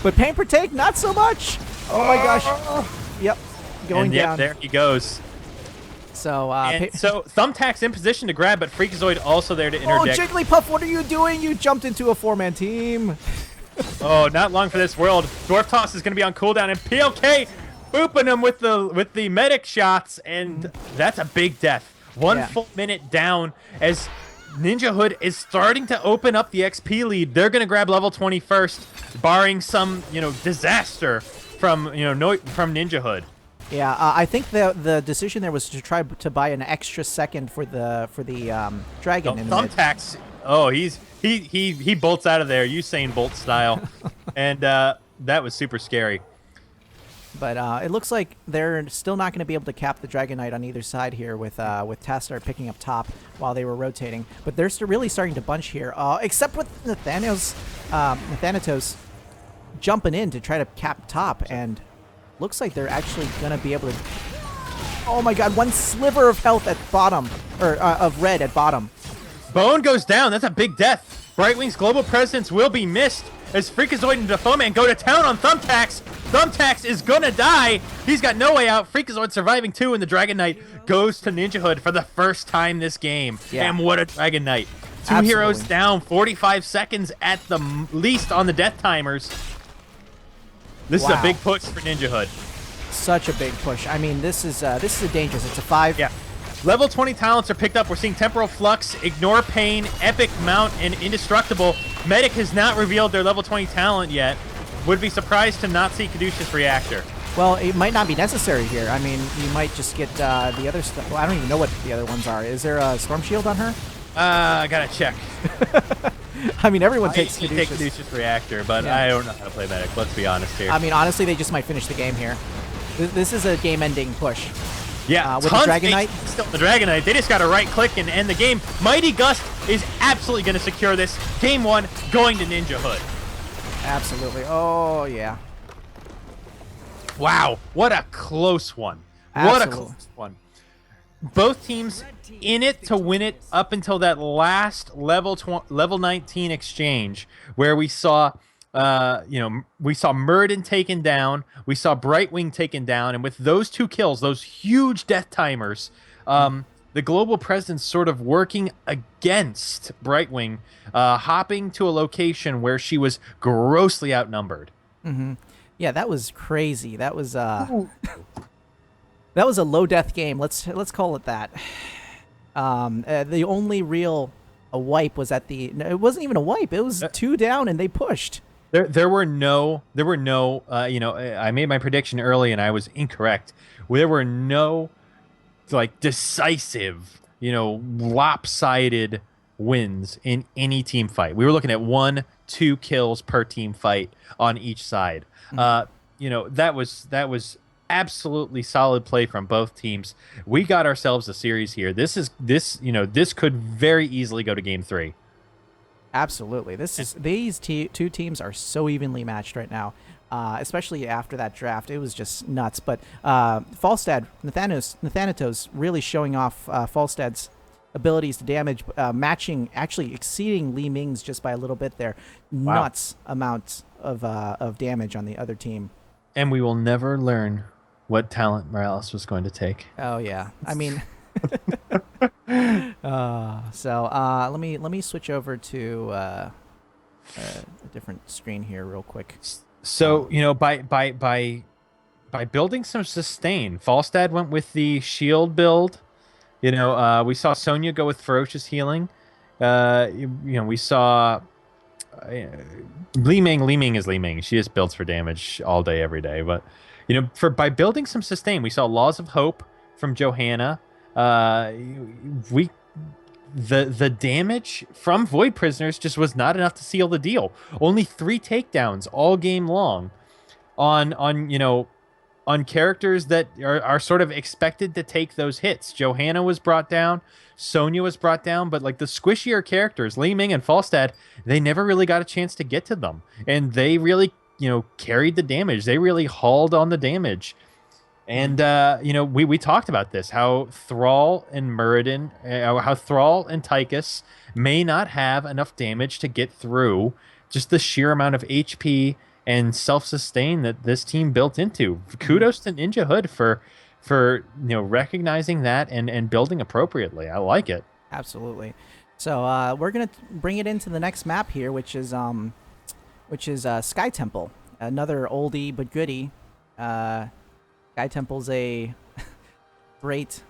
But Pain Per Take, not so much. Oh my gosh. Yep, going down. There he goes. So, so Thumbtack's in position to grab, but Freakazoid also there to interject. Oh, Jigglypuff, what are you doing? You jumped into a 4-man team. Oh, not long for this world. Dwarf Toss is going to be on cooldown, and PLK booping him with the medic shots, and that's a big death. One full minute down as NinjaHood is starting to open up the XP lead. They're going to grab level 20 first, barring some, disaster from NinjaHood. Yeah, I think the decision there was to try to buy an extra second for the dragon. Thumbtacks. Oh, he bolts out of there, Usain Bolt style, and that was super scary. But it looks like they're still not going to be able to cap the Dragon Knight on either side here with Tassadar picking up top while they were rotating. But they're really starting to bunch here, except with Nathanatos jumping in to try to cap top, and looks like they're actually going to be able to... Oh my God, one sliver of health at bottom, or of red at bottom. Bone goes down. That's a big death. Brightwing's global presence will be missed as Freakazoid and Defoeman go to town on Thumbtacks. Thumbtacks is gonna die. He's got no way out. Freakazoid surviving too, and the Dragon Knight goes to NinjaHood for the first time this game. Yeah. And what a Dragon Knight. Two heroes down, 45 seconds at the least on the death timers. This is a big push for NinjaHood. Such a big push. I mean, this is a dangerous. It's a 5. Yeah. Level 20 talents are picked up. We're seeing Temporal Flux, Ignore Pain, Epic Mount, and Indestructible. Medic has not revealed their level 20 talent yet. Would be surprised to not see Caduceus Reactor. Well, it might not be necessary here. I mean, you might just get the other stuff. Well, I don't even know what the other ones are. Is there a Storm Shield on her? I gotta check. I mean, everyone takes Caduceus. Take Caduceus Reactor, but I don't know how to play Medic. Let's be honest here. I mean, honestly, they just might finish the game here. This is a game-ending push. Yeah, with the Dragon Knight. Still the Dragon Knight. They just got to right-click and end the game. Mighty Gust is absolutely going to secure this. Game 1 going to NinjaHood. Absolutely. Oh, yeah. Wow, what a close one. Absolutely. What a close one. Both teams in it to win it up until that last level 19 exchange where we saw we saw Muradin taken down, we saw Brightwing taken down, and with those 2 kills, those huge death timers, the global presence sort of working against Brightwing, hopping to a location where she was grossly outnumbered. Mm-hmm. Yeah, that was crazy. That was that was a low death game. Let's call it that. The only real wipe was at the. No, it wasn't even a wipe. It was 2 down and they pushed. There were no. I made my prediction early and I was incorrect. There were no, like, decisive, lopsided wins in any team fight. We were looking at 1-2 kills per team fight on each side. That was absolutely solid play from both teams. We got ourselves a series here. This could very easily go to game 3. Absolutely. These 2 teams are so evenly matched right now, especially after that draft. It was just nuts. But Falstad, Nathanatos really showing off Falstad's abilities to damage, actually exceeding Li Ming's just by a little bit there. Wow. Nuts amounts of damage on the other team. And we will never learn what talent Morales was going to take. Oh yeah, I mean, let me switch over to a different screen here real quick. So by building some sustain, Falstad went with the shield build. We saw Sonya go with ferocious healing. We saw Li Ming is Li Ming. She just builds for damage all day, every day. But by building some sustain, we saw Laws of Hope from Johanna. The damage from Void Prisoners just was not enough to seal the deal. Only 3 takedowns all game long on characters that are sort of expected to take those hits. Johanna was brought down, Sonya was brought down, but like the squishier characters, Li Ming and Falstad, they never really got a chance to get to them. And they really, carried the damage. They really hauled on the damage. And, we talked about this, how Thrall and Muradin, how Thrall and Tychus may not have enough damage to get through just the sheer amount of HP and self-sustain that this team built into. Kudos to NinjaHood for recognizing that and building appropriately. I like it. Absolutely. So we're gonna bring it into the next map here, which is Sky Temple, another oldie but goodie. Sky Temple's a great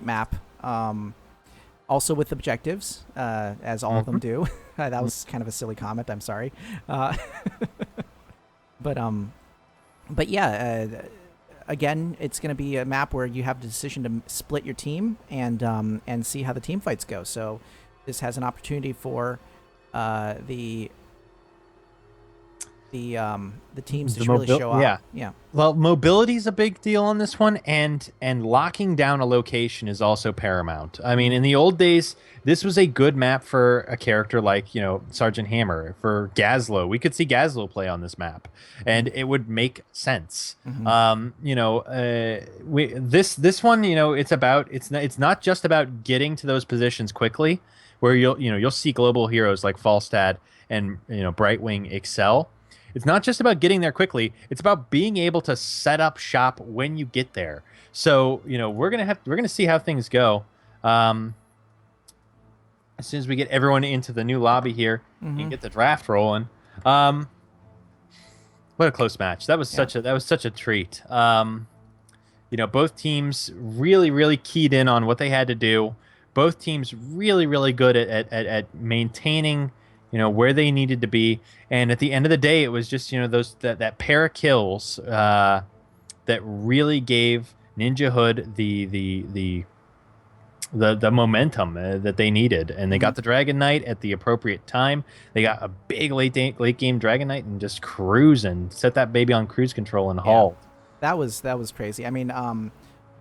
map. Also with objectives, as all of them do. That was kind of a silly comment. I'm sorry. But yeah, again, it's going to be a map where you have the decision to split your team and see how the team fights go. So this has an opportunity for the teams to really show off. Yeah. Well, mobility is a big deal on this one, and locking down a location is also paramount. I mean, in the old days, this was a good map for a character like Sergeant Hammer. For Gazlo, we could see Gazlo play on this map, and it would make sense. Mm-hmm. This one, it's not just about getting to those positions quickly, where you'll see global heroes like Falstad and Brightwing excel. It's not just about getting there quickly. It's about being able to set up shop when you get there. So, we're gonna see how things go. As soon as we get everyone into the new lobby here and get the draft rolling. What a close match. That was such a treat. Both teams really, really keyed in on what they had to do. Both teams really, really good at maintaining where they needed to be, and at the end of the day, it was just that pair of kills that really gave NinjaHood the momentum that they needed, and they got the Dragon Knight at the appropriate time. They got a big late game Dragon Knight and just cruise and set that baby on cruise control and haul. That was crazy. I mean,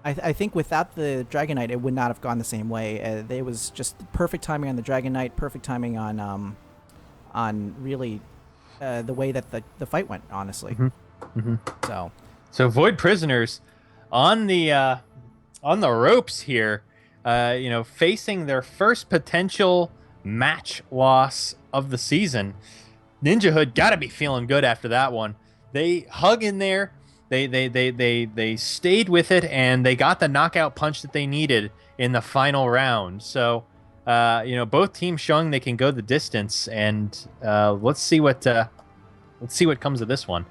I think without the Dragon Knight, it would not have gone the same way. It was just perfect timing on the Dragon Knight, perfect timing on really the way that the fight went. Honestly, so So Void Prisoners on the ropes here, facing their first potential match loss of the season. NinjaHood got to be feeling good after that one. They hung in there. They stayed with it, and they got the knockout punch that they needed in the final round. So, both teams showing they can go the distance, and let's see what comes of this one.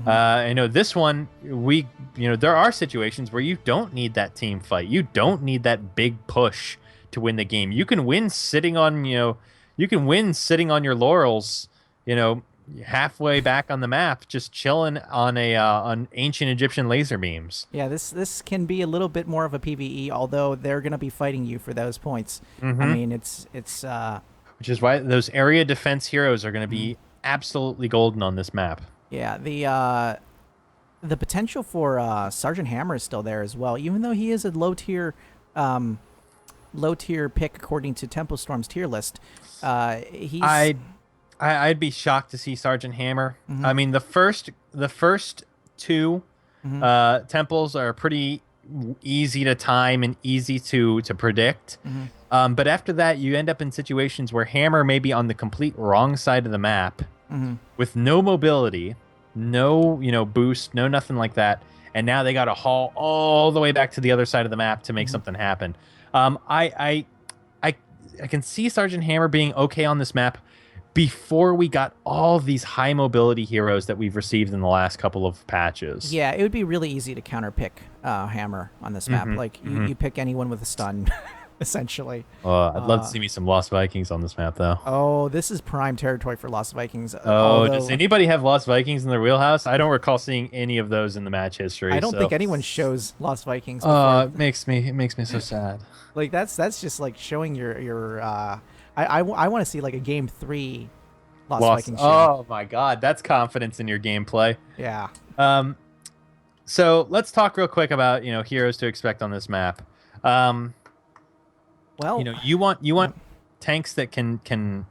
This one, there are situations where you don't need that team fight. You don't need that big push to win the game. You can win sitting on your laurels, halfway back on the map, just chilling on ancient Egyptian laser beams. yeah, this can be a little bit more of a PvE, although they're gonna be fighting you for those points. I mean, it's which is why those area defense heroes are going to be absolutely golden on this map. yeah, the potential for Sergeant Hammer is still there as well, even though he is a low tier pick according to Tempo Storm's tier list. He's I'd be shocked to see Sergeant Hammer. I mean, the first two temples are pretty easy to time and easy to predict. But after that, you end up in situations where Hammer may be on the complete wrong side of the map with no mobility, no boost, no nothing like that, and now they got to haul all the way back to the other side of the map to make something happen. I can see Sergeant Hammer being okay on this map before we got all these high mobility heroes that we've received in the last couple of patches. Yeah, it would be really easy to counterpick Hammer on this map. Like you pick anyone with a stun, essentially. I'd love to see me some Lost Vikings on this map, though. Oh, this is prime territory for Lost Vikings. Does anybody have Lost Vikings in their wheelhouse? I don't recall seeing any of those in the match history. I don't think anyone shows Lost Vikings. It makes me so sad. Like that's just like showing your. I want to see like a game 3 Lost Vikings. Oh my God, that's confidence in your gameplay. Yeah. So let's talk real quick about heroes to expect on this map. Well, you want tanks that can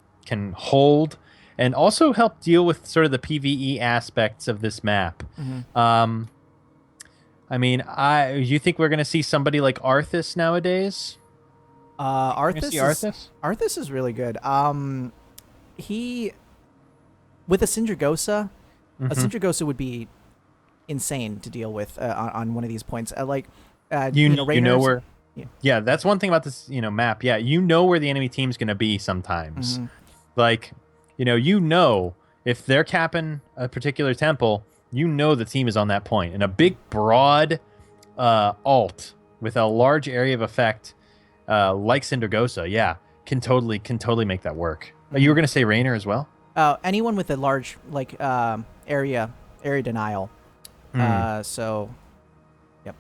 hold and also help deal with sort of the PvE aspects of this map. I mean, you think we're gonna see somebody like Arthas nowadays? Arthas is really good. He with a Syndragosa, a Syndragosa would be insane to deal with on one of these points. Where. Yeah, that's one thing about this map. Yeah, where the enemy team's gonna be sometimes. Like, if they're capping a particular temple, the team is on that point. And a big broad alt with a large area of effect. Like Syndragosa, yeah, can totally make that work. You were gonna say Raynor as well? Anyone with a large area denial. So, yep.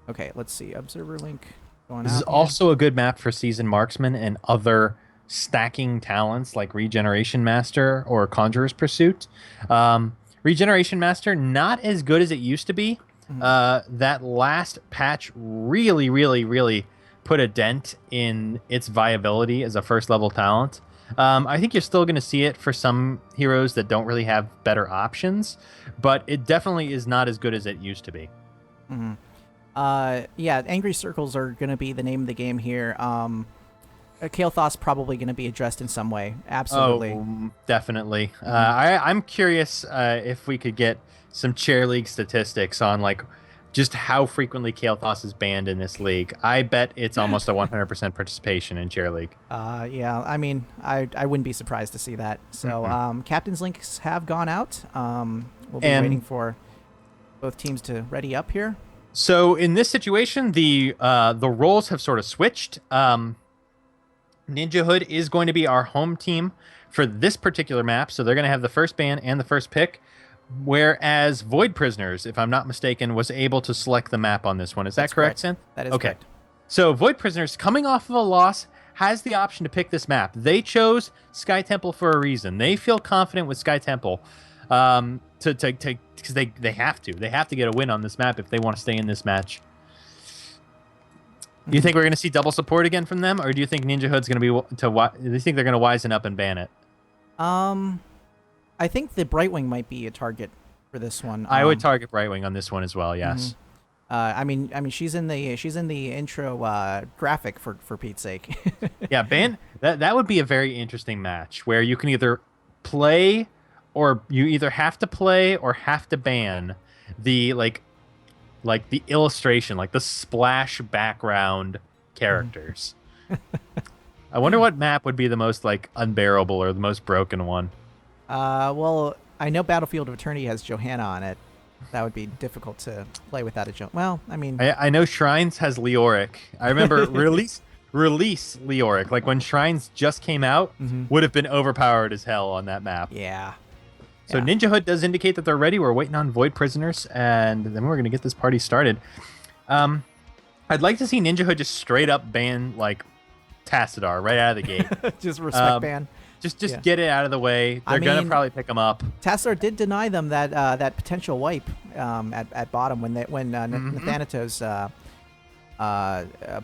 Okay, let's see. Observer link going This out is also a good map for Seasoned Marksman and other stacking talents like Regeneration Master or Conjurer's Pursuit. Regeneration Master, not as good as it used to be. That last patch really put a dent in its viability as a first level talent. I think you're still going to see it for some heroes that don't really have better options, but it definitely is not as good as it used to be. Yeah, Angry Circles are going to be the name of the game here. Kael'thas probably going to be addressed in some way. Absolutely. Oh, definitely. I'm curious if we could get some chair league statistics on just how frequently Kael'thas is banned in this league. I bet it's almost a 100% participation in chair league. Yeah, I mean, I wouldn't be surprised to see that. So captain's links have gone out. We'll be waiting for both teams to ready up here. So in this situation, the roles have sort of switched. NinjaHood is going to be our home team for this particular map, so they're going to have the first ban and the first pick. Whereas Void Prisoners, if I'm not mistaken, was able to select the map on this one. Is that correct, Synth? That is okay. Correct. So Void Prisoners, coming off of a loss, has the option to pick this map. They chose Sky Temple for a reason. They feel confident with Sky Temple because they have to. They have to get a win on this map if they want to stay in this match. Do you think we're going to see double support again from them, or do you think NinjaHood's going to be do you think they're going to wisen up and ban it? I think the Brightwing might be a target for this one. I would target Brightwing on this one as well. Yes. I mean, she's in the intro graphic for Pete's sake. Yeah, ban that would be a very interesting match where you can either play, or you either have to play or have to ban the like the illustration, like the splash background characters. I wonder what map would be the most like unbearable or the most broken one. Well, I know Battlefield of Eternity has Johanna on it. That would be difficult to play without a Johanna. Well, I mean, I know Shrines has Leoric. I remember release Leoric, like when Shrines just came out, would have been overpowered as hell on that map. Yeah. So NinjaHood does indicate that they're ready. We're waiting on Void Prisoners, and then we're going to get this party started. I'd like to see NinjaHood just straight up ban like Tassadar right out of the gate. Just respect ban. Just get it out of the way. They're going to probably pick them up. Tassadar did deny them that potential wipe at bottom when Nathanatos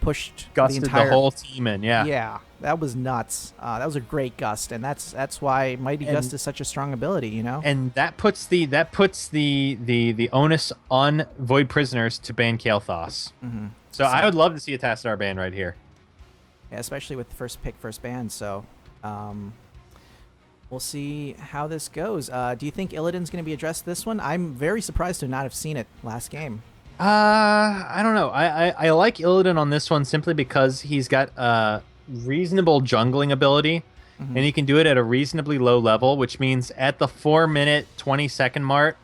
pushed Gusted the whole team in. Yeah, that was nuts. That was a great gust, and that's why Mighty Gust is such a strong ability, you know. And that puts the onus on Void Prisoners to ban Kael'thas. So I would love to see a Tassadar ban right here. Yeah, especially with the first pick, first ban. So we'll see how this goes. Do you think Illidan's going to be addressed this one? I'm very surprised to not have seen it last game. I don't know. I like Illidan on this one simply because he's got reasonable jungling ability, and he can do it at a reasonably low level, which means at the 4-minute 20-second mark,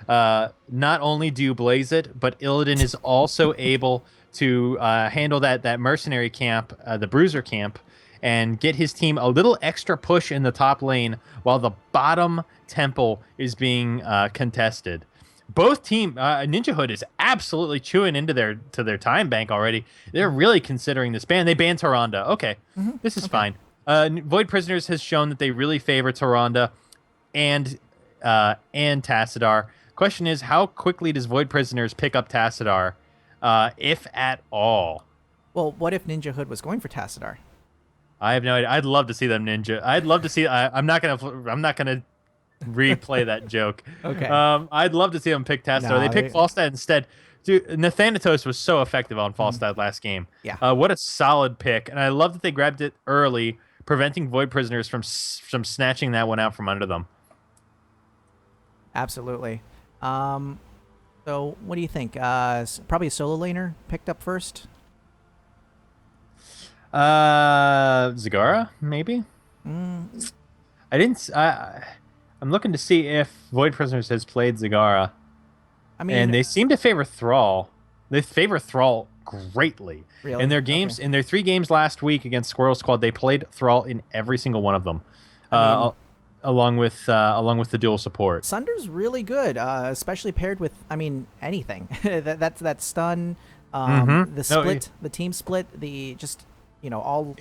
not only do you blaze it, but Illidan is also able to handle that mercenary camp, the bruiser camp, and get his team a little extra push in the top lane while the bottom temple is being contested. Both team NinjaHood is absolutely chewing into their time bank already. They're really considering this ban. They banned Tyrande. Okay, this is fine. Void Prisoners has shown that they really favor Tyrande and Tassadar. Question is, how quickly does Void Prisoners pick up Tassadar, if at all? Well, what if NinjaHood was going for Tassadar? I have no idea. I'd love to see them ninja. I'd love to see. I'm not gonna replay that joke. Okay. I'd love to see them pick Tassadar. They picked Falstad instead. Dude, Nathanatos was so effective on Falstad last game. Yeah. What a solid pick, and I love that they grabbed it early, preventing Void Prisoners from snatching that one out from under them. Absolutely. So what do you think? Probably a solo laner picked up first. Zagara, maybe. I didn't. I'm looking to see if Void Prisoners has played Zagara. I mean, and they seem to favor Thrall. They favor Thrall greatly. Really? In their games, in their 3 games last week against Squirrel Squad, they played Thrall in every single one of them, along with the dual support. Sunder's really good, especially paired with, anything. that stun, the split, the team split, all.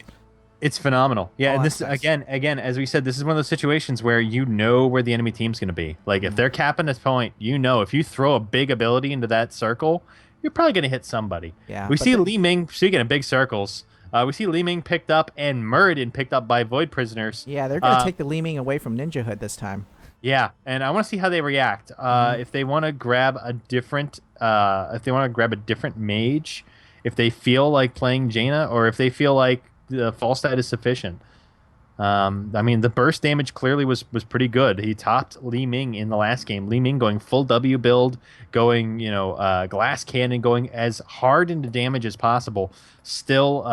It's phenomenal. Yeah, and this aspects. again, as we said, this is one of those situations where you know where the enemy team's going to be. Like if they're capping this point, if you throw a big ability into that circle, you're probably going to hit somebody. Yeah. We see Li Ming, speaking of big circles, we see Li Ming picked up and Muradin picked up by Void Prisoners. Yeah, they're going to take the Li Ming away from NinjaHood this time. Yeah, and I want to see how they react. If they want to grab a different, mage, if they feel like playing Jaina, or if they feel like the Falstad is sufficient. The burst damage clearly was pretty good. He topped Li Ming in the last game. Li Ming going full W build, going glass cannon, going as hard into damage as possible. Still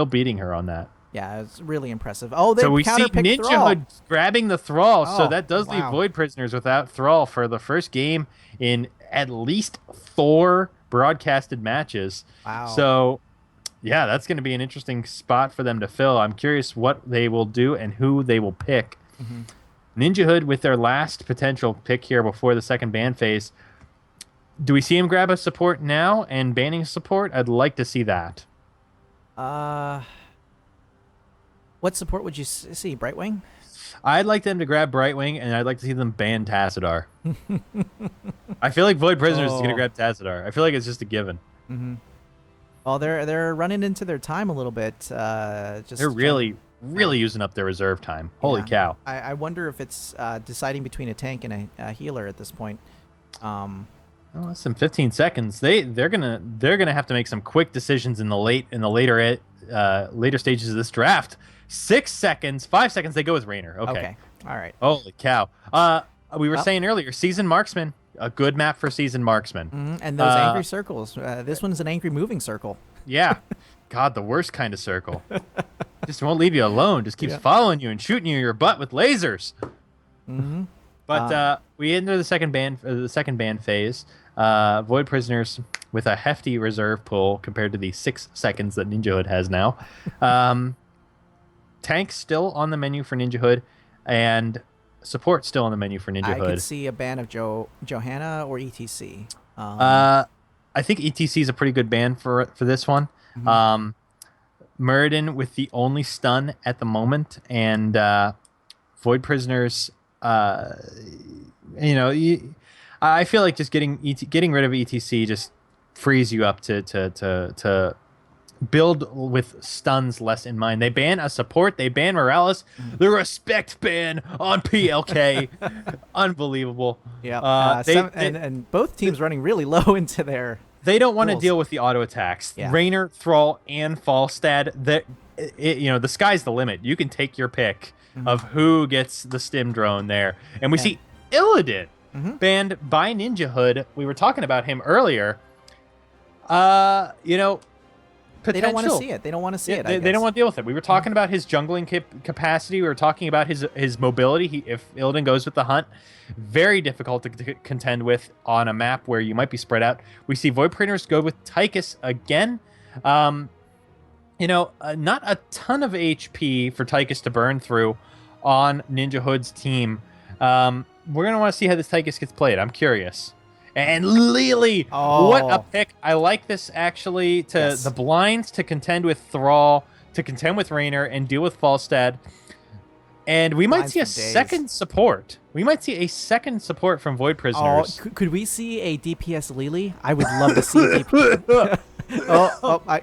beating her on that. Yeah, it's really impressive. Oh, so we see NinjaHood grabbing the Thrall. So that does leave wow. Void Prisoners without Thrall for the first game in at least 4 broadcasted matches. Wow. So yeah, that's going to be an interesting spot for them to fill. I'm curious what they will do and who they will pick. NinjaHood with their last potential pick here before the second ban phase. Do we see him grab a support now and banning support? I'd like to see that. What support would you see? Brightwing? I'd like them to grab Brightwing, and I'd like to see them ban Tassadar. I feel like Void Prisoners is going to grab Tassadar. I feel like it's just a given. Well, they're running into their time a little bit. They're really using up their reserve time. Holy yeah. cow. I wonder if it's deciding between a tank and a healer at this point. Well, less than 15 seconds. They're gonna have to make some quick decisions in the later stages of this draft. 6 seconds, 5 seconds. They go with Raynor. Okay. All right. Holy cow. We were saying earlier, Seasoned Marksman, a good map for Seasoned Marksman. And those angry circles. This one's an angry moving circle. Yeah. God, the worst kind of circle. Just won't leave you alone. Just keeps following you and shooting you in your butt with lasers. Mm-hmm. But we enter the second ban phase. Void Prisoners with a hefty reserve pool compared to the 6 seconds that NinjaHood has now. Tank still on the menu for NinjaHood, and support still on the menu for NinjaHood. I could see a ban of Johanna or ETC. I think ETC is a pretty good ban for this one. Mm-hmm. Muradin with the only stun at the moment, and Void Prisoners. I feel like just getting rid of ETC just frees you up to build with stuns less in mind. They ban a support. They ban Morales. The respect ban on PLK. Unbelievable. Yeah. And both teams running really low into their. They don't want to deal with the auto attacks. Yeah. Raynor, Thrall, and Falstad. The sky's the limit. You can take your pick of who gets the stim drone there. And we see Illidan banned by NinjaHood. We were talking about him earlier. Potential. They don't want to see it. They don't want to see it. They don't want to deal with it. We were talking about his jungling capacity. We were talking about his mobility. If Illidan goes with the hunt, very difficult to contend with on a map where you might be spread out. We see Void Prisoners go with Tychus again. Not a ton of HP for Tychus to burn through on NinjaHood's team. We're going to want to see how this Tychus gets played. I'm curious. And Lily, what a pick. I like this, actually, the blinds to contend with Thrall, to contend with Raynor, and deal with Falstad. And we might see a second support. We might see a second support from Void Prisoners. Could we see a DPS Lily? I would love to see a DPS.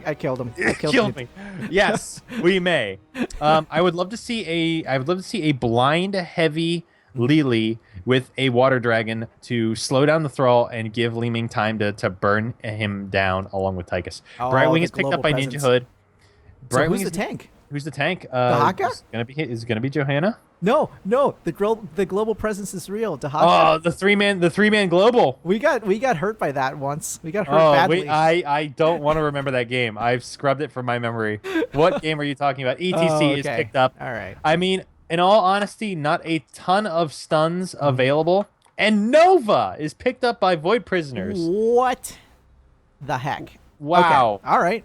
I killed him. I killed me. Yes, we may. I would love to see a blind heavy Lily with a water dragon to slow down the Thrall and give Li Ming time to burn him down along with Tychus. Brightwing is picked up by NinjaHood. So who's the tank? Who's the tank? Dahaka? Is it gonna be Johanna? No. The global presence is real. Dahaka. Oh, the three man global. We got hurt by that once. We got hurt badly. I don't want to remember that game. I've scrubbed it from my memory. What game are you talking about? ETC is picked up. All right. I mean, in all honesty, not a ton of stuns available. And Nova is picked up by Void Prisoners. What the heck? Wow. Okay.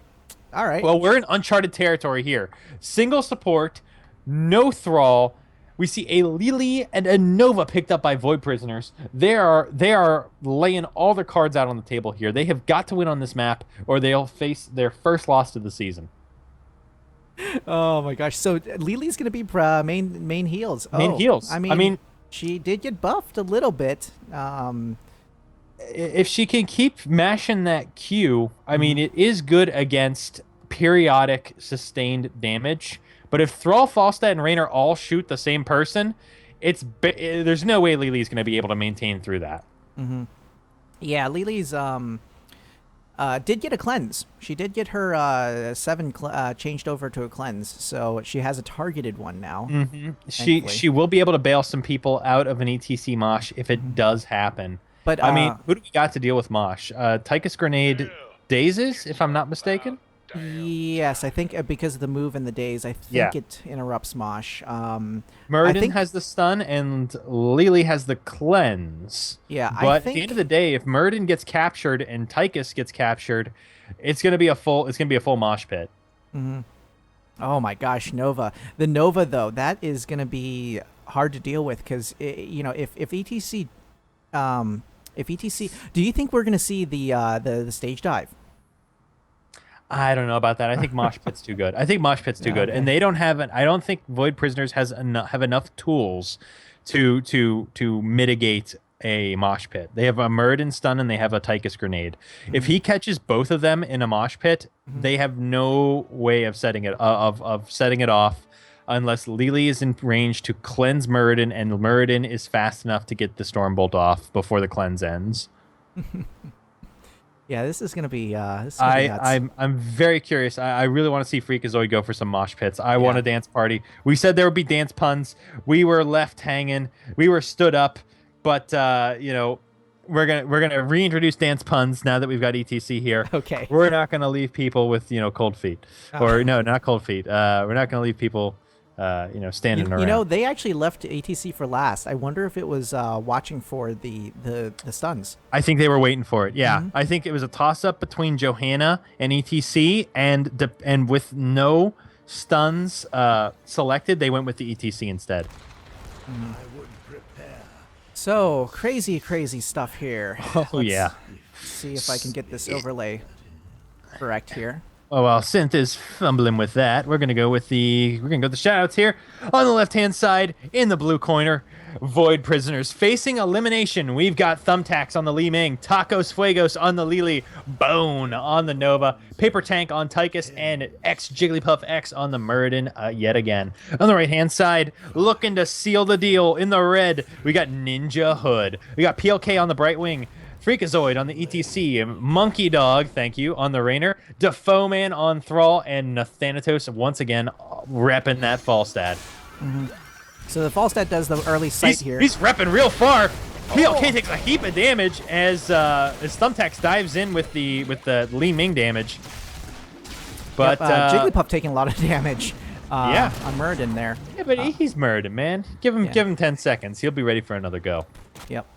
All right. Well, we're in uncharted territory here. Single support, no Thrall. We see a Lily and a Nova picked up by Void Prisoners. They are laying all their cards out on the table here. They have got to win on this map, or they'll face their first loss of the season. Oh my gosh! So Lily's gonna be main heals. Main heals. I mean, she did get buffed a little bit. If she can keep mashing that Q, I mean, it is good against periodic sustained damage. But if Thrall, Falstad, and Raynor all shoot the same person, there's no way Lily's going to be able to maintain through that. Mm-hmm. Yeah, Lily's did get a cleanse. She did get her 7 changed over to a cleanse, so she has a targeted one now. Mm-hmm. She will be able to bail some people out of an ETC mosh if it does happen. But I mean, who do we got to deal with mosh? Tychus Grenade Dazes, if I'm not mistaken. Yes, I think because of the move and the days, I think it interrupts mosh. Muradin has the stun and Lily has the cleanse. Yeah, but at the end of the day, if Muradin gets captured and Tychus gets captured, it's gonna be a full mosh pit. Mm-hmm. Oh my gosh, Nova. The Nova though, that is gonna be hard to deal with because if ETC, do you think we're gonna see the stage dive? I don't know about that. I think Mosh Pit's too good. And they don't have I don't think Void Prisoners have enough tools to mitigate a mosh pit. They have a Muradin stun and they have a Tychus grenade. If he catches both of them in a mosh pit, they have no way of setting it setting it off unless Lily is in range to cleanse Muradin, and Muradin is fast enough to get the Stormbolt off before the cleanse ends. Yeah, this is gonna be. This is gonna be nuts. I'm very curious. I really want to see Freakazoid go for some mosh pits. I want a dance party. We said there would be dance puns. We were left hanging. We were stood up, but we're gonna reintroduce dance puns now that we've got ETC here. Okay. We're not gonna leave people with cold feet, or no, not cold feet. We're not gonna leave people standing around. They actually left ATC for last. I wonder if it was watching for the stuns. I think they were waiting for it. Yeah, I think it was a toss-up between Johanna and ETC, and with no stuns selected, they went with the ETC instead. So crazy stuff here. Let's see if I can get this overlay correct here. Oh, while Synth is fumbling with that, we're gonna go with the shoutouts here. On the left-hand side, in the blue corner, Void Prisoners facing elimination. We've got Thumbtacks on the Li Ming, Tacos Fuegos on the Lili, Bone on the Nova, Paper Tank on Tychus, and X Jigglypuff X on the Muradin yet again. On the right-hand side, looking to seal the deal in the red, we got NinjaHood. We got PLK on the Brightwing, Freakazoid on the ETC, Monkey Dog, thank you, on the Rainer, Defoeman on Thrall, and Nathanatos once again repping that Falstad. So the Falstad does the early sight here. He's repping real far. PLK takes a heap of damage as Thumbtacks dives in with the Li Ming damage. But Jigglypuff taking a lot of damage. On Muradin there. Yeah, but he's Muradin, man. Give him 10 seconds. He'll be ready for another go. Yep.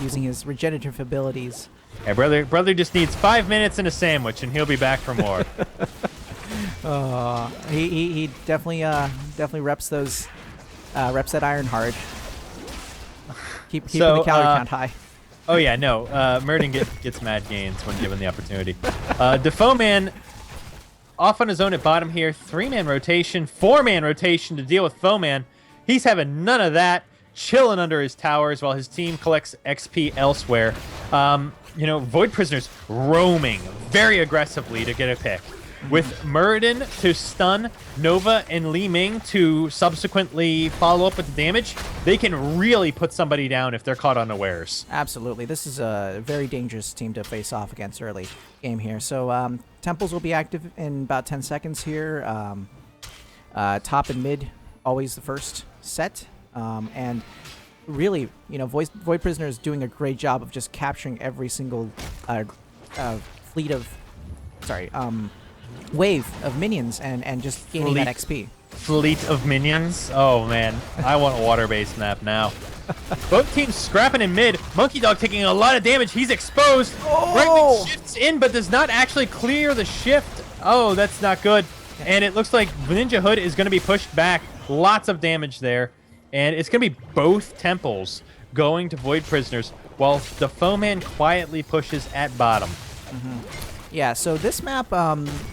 Using his regenerative abilities. Yeah, brother just needs 5 minutes and a sandwich, and he'll be back for more. He definitely reps those that iron hard. Keeping the calorie count high. Oh yeah, no. Muradin gets mad gains when given the opportunity. Defoeman off on his own at bottom here. 3-man rotation, 4-man rotation to deal with Foeman. He's having none of that. Chilling under his towers while his team collects XP elsewhere. Void Prisoners roaming very aggressively to get a pick. With Muradin to stun, Nova and Li Ming to subsequently follow up with the damage, they can really put somebody down if they're caught unawares. Absolutely. This is a very dangerous team to face off against early game here. So Temples will be active in about 10 seconds here. Top and mid, always the first set. And really, Void Prisoner is doing a great job of just capturing every single wave of minions and just gaining that XP. Fleet of minions? Oh, man. I want a water-based map now. Both teams scrapping in mid. Monkey Dog taking a lot of damage. He's exposed. Brightwing shifts in, but does not actually clear the shift. Oh, that's not good. And it looks like NinjaHood is going to be pushed back. Lots of damage there. And it's going to be both temples going to Void Prisoners while the Foeman quietly pushes at bottom. Yeah, so this map,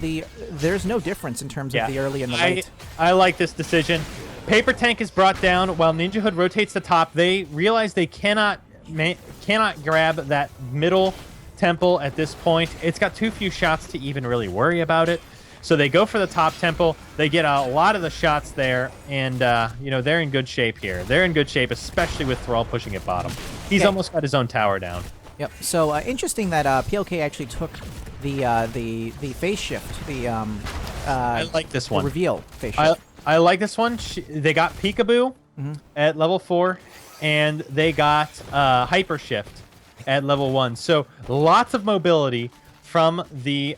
there's no difference in terms of the early and the late. I like this decision. Paper Tank is brought down while NinjaHood rotates the top. They realize they cannot grab that middle temple at this point. It's got too few shots to even really worry about it. So they go for the top temple. They get a lot of the shots there, and they're in good shape here. They're in good shape, especially with Thrall pushing at bottom. He's almost got his own tower down. Yep. So interesting that PLK actually took the phase shift. I like this one. The reveal phase shift. I like this one. They got Peekaboo at level 4, and they got Hyper Shift at level 1. So lots of mobility from the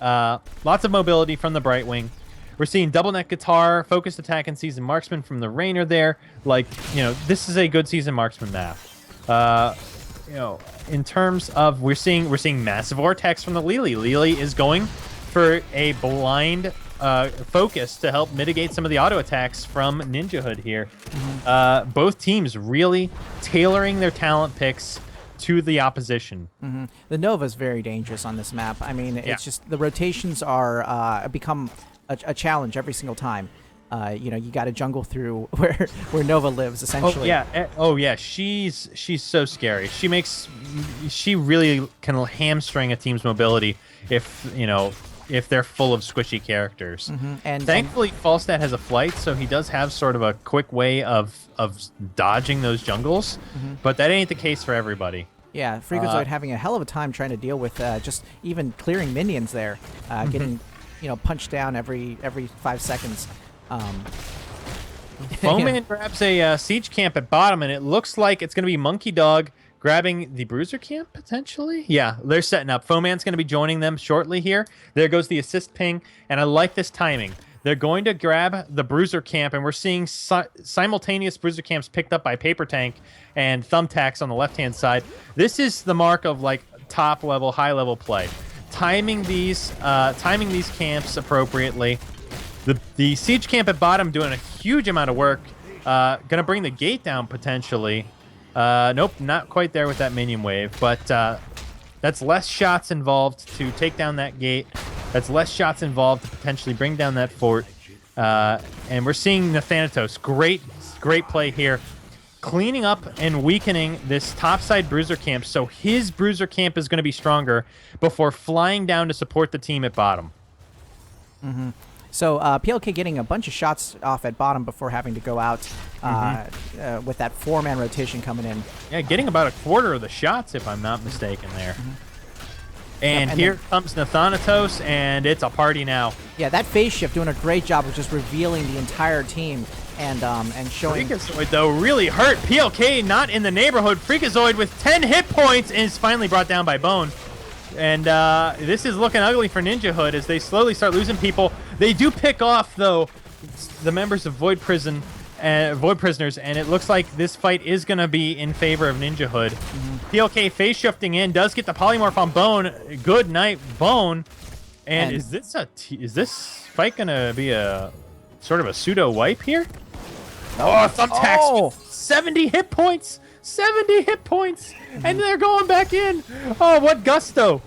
Brightwing. We're seeing double neck guitar, focused attack, and season marksman from the Rainer there. This is a good season marksman map. In terms of we're seeing massive vortex from the Lili. Lili is going for a blind focus to help mitigate some of the auto attacks from NinjaHood here. Both teams really tailoring their talent picks to the opposition. The Nova's very dangerous on this map. I mean, it's just the rotations are become a challenge every single time. you got to jungle through where Nova lives essentially. Oh yeah. She's so scary. She really can hamstring a team's mobility if they're full of squishy characters. And thankfully, Falstad has a flight, so he does have sort of a quick way of dodging those jungles. But that ain't the case for everybody. Yeah, Freakazoid having a hell of a time trying to deal with just even clearing minions there, getting punched down every 5 seconds. Foeman grabs a siege camp at bottom, and it looks like it's going to be Monkey Dog grabbing the Bruiser camp, potentially? Yeah, they're setting up. Foeman's going to be joining them shortly here. There goes the assist ping, and I like this timing. They're going to grab the Bruiser camp, and we're seeing simultaneous Bruiser camps picked up by Paper Tank and Thumbtacks on the left-hand side. This is the mark of, like, top-level, high-level play. Timing these camps appropriately. The siege camp at bottom doing a huge amount of work. Gonna bring the gate down, potentially. Nope, not quite there with that minion wave, but that's less shots involved to take down that gate. That's less shots involved to potentially bring down that fort. And we're seeing Nathanatos. Great play here. Cleaning up and weakening this topside Bruiser camp, so his Bruiser camp is going to be stronger before flying down to support the team at bottom. So PLK getting a bunch of shots off at bottom before having to go out with that 4-man rotation coming in. Yeah, getting about a quarter of the shots, if I'm not mistaken there. And here comes Nathanatos, and it's a party now. Yeah, that phase shift doing a great job of just revealing the entire team and showing... Freakazoid, though, really hurt. PLK not in the neighborhood. Freakazoid with 10 hit points and is finally brought down by Bone. And this is looking ugly for NinjaHood as they slowly start losing people. They do pick off, though, the members of Void Prisoners, and it looks like this fight is going to be in favor of NinjaHood. PLK phase shifting in, does get the polymorph on Bone. Good night, Bone. And is this fight going to be a sort of a pseudo wipe here? Oh, Thumbtacks! Oh. 70 hit points! 70 hit points! And they're going back in! Oh, what gusto!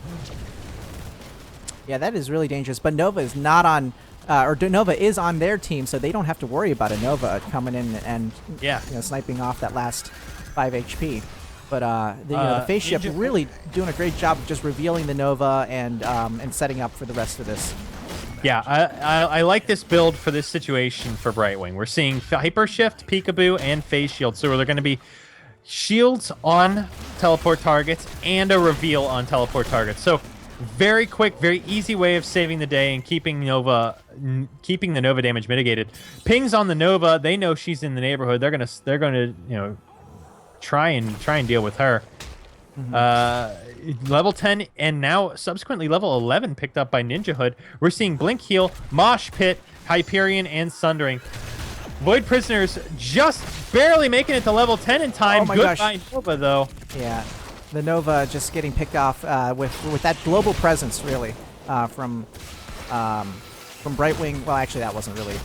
Yeah, that is really dangerous. But Nova is not on... Nova is on their team, so they don't have to worry about a Nova coming in and sniping off that last 5 HP. But the phase shift really doing a great job of just revealing the Nova and setting up for the rest of this. Yeah, I like this build for this situation for Brightwing. We're seeing Hyper Shift, Peekaboo, and Phase Shield. So they're going to be shields on teleport targets and a reveal on teleport targets. So very quick, very easy way of saving the day and keeping the Nova damage mitigated. Pings on the Nova. They know she's in the neighborhood. They're gonna try and deal with her. Level 10 and now subsequently level 11 picked up by NinjaHood. We're seeing Blink Heal, Mosh Pit, Hyperion, and Sundering. Void Prisoners just barely making it to level 10 in time. Oh my gosh. Goodbye Nova, though. Yeah, the Nova just getting picked off with that global presence, really, from Brightwing. Well, actually, that wasn't really.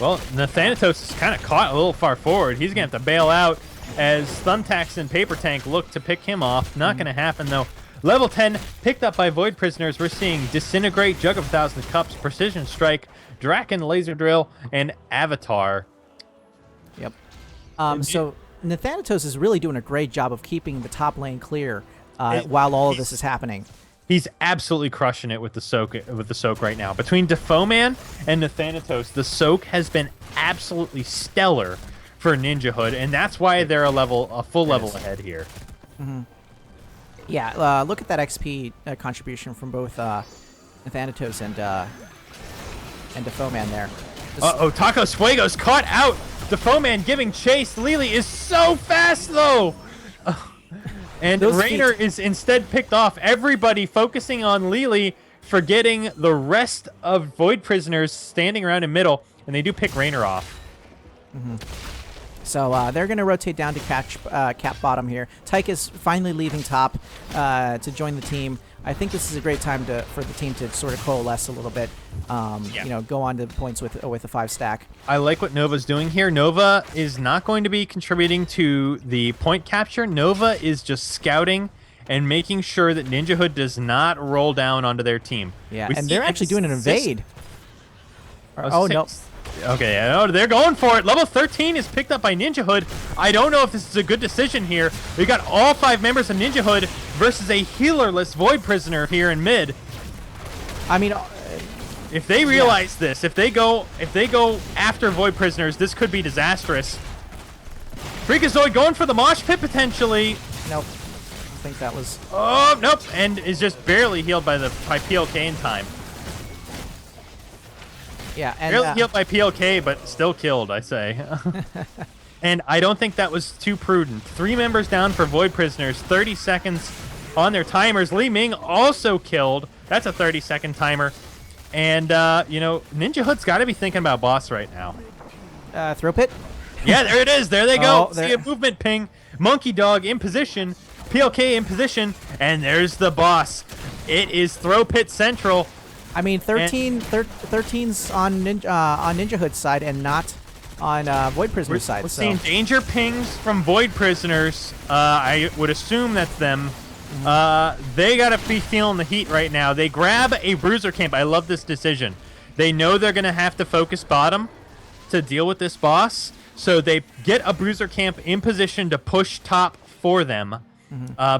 Well, Nathanatos is kind of caught a little far forward. He's going to have to bail out as Thumbtacks and Paper Tank look to pick him off. Not going to happen, though. Level 10 picked up by Void Prisoners. We're seeing Disintegrate, Jug of 1,000 Cups, Precision Strike, Draken Laser Drill, and Avatar. Yep. So Nathanatos is really doing a great job of keeping the top lane clear while all of this is happening. He's absolutely crushing it with the soak right now. Between Defoeman and Nathanatos, the soak has been absolutely stellar for NinjaHood, and that's why they're a full level ahead here. Yeah, look at that XP contribution from both Nathanatos and Defoeman there. Tacos Fuegos caught out. Defoeman giving chase. Lily is so fast, though. And Raynor is instead picked off. Everybody focusing on Lily, forgetting the rest of Void Prisoners standing around in middle, and they do pick Raynor off. So they're going to rotate down to cap bottom here. Tyke is finally leaving top to join the team. I think this is a great time for the team to sort of coalesce a little bit. Go on to points with a 5 stack. I like what Nova's doing here. Nova is not going to be contributing to the point capture. Nova is just scouting and making sure that NinjaHood does not roll down onto their team. Yeah, and they're actually doing an invade. No. Okay, oh, they're going for it. Level 13 is picked up by NinjaHood. I don't know if this is a good decision here. We got all 5 members of NinjaHood versus a healerless Void Prisoner here in mid. I mean, if they realize this, if they go after Void Prisoners, this could be disastrous. Freakazoid going for the mosh pit potentially. Nope. I think that was. Oh nope, and is just barely healed by PLK in time. Yeah, and barely healed by PLK, but still killed, I say. And I don't think that was too prudent. 3 members down for Void Prisoners, 30 seconds on their timers. Li Ming also killed. That's a 30-second timer. And, you know, NinjaHood's got to be thinking about boss right now. Throw pit? Yeah, there it is. There they go. Oh, See a movement ping. Monkey Dog in position. PLK in position. And there's the boss. It is Throw Pit Central. I mean, 13's on NinjaHood's side and not on Void Prisoner's side. We're seeing danger pings from Void Prisoners. I would assume that's them. They gotta be feeling the heat right now. They grab a Bruiser Camp. I love this decision. They know they're gonna have to focus bottom to deal with this boss, so they get a Bruiser Camp in position to push top for them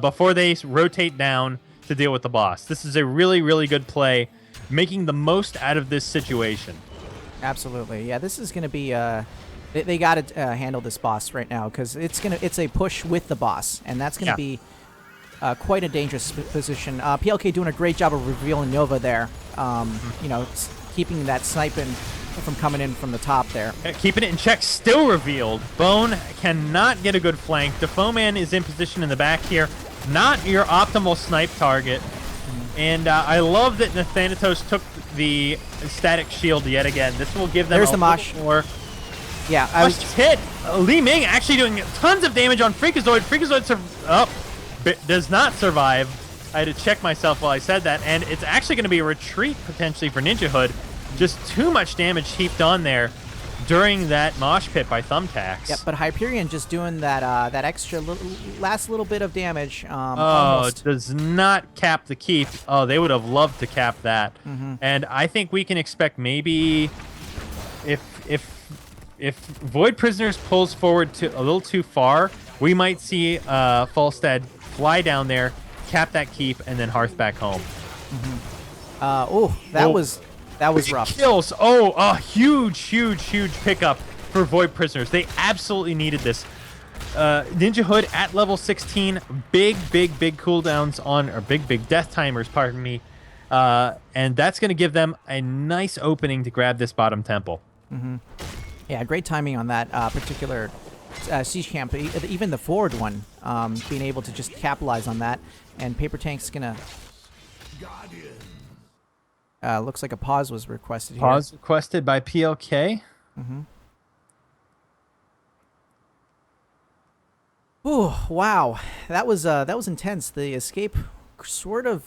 before they rotate down to deal with the boss. This is a really, really good play, making the most out of this situation. Absolutely, yeah. This is gonna be they got to handle this boss right now because it's a push with the boss, and that's gonna be quite a dangerous position. PLK doing a great job of revealing Nova there. You know, keeping that sniping from coming in from the top there. Keeping it in check, still revealed. Bone cannot get a good flank. Defoeman is in position in the back here. Not your optimal snipe target. And I love that Nathanatos took the static shield yet again. This will give them a mosh more. Yeah, I was hit. Li Ming actually doing tons of damage on Freakazoid. Freakazoid does not survive. I had to check myself while I said that. And it's actually going to be a retreat potentially for NinjaHood. Just too much damage heaped on there during that mosh pit by Thumbtacks. Yep, but Hyperion just doing that that extra last little bit of damage. It does not cap the keep. Oh, they would have loved to cap that. And I think we can expect maybe if Void Prisoners pulls forward to a little too far, we might see Falstad fly down there, cap that keep, and then hearth back home. That was rough. Kills. Oh, a huge pickup for Void Prisoners. They absolutely needed this. NinjaHood at level 16. Big cooldowns on, or big death timers, pardon me. And that's going to give them a nice opening to grab this bottom temple. Yeah, great timing on that particular siege camp. Even the forward one, being able to just capitalize on that. And Paper Tank's going to... looks like a pause was requested here. Pause requested by PLK. Ooh, wow, that was intense. The escape, sort of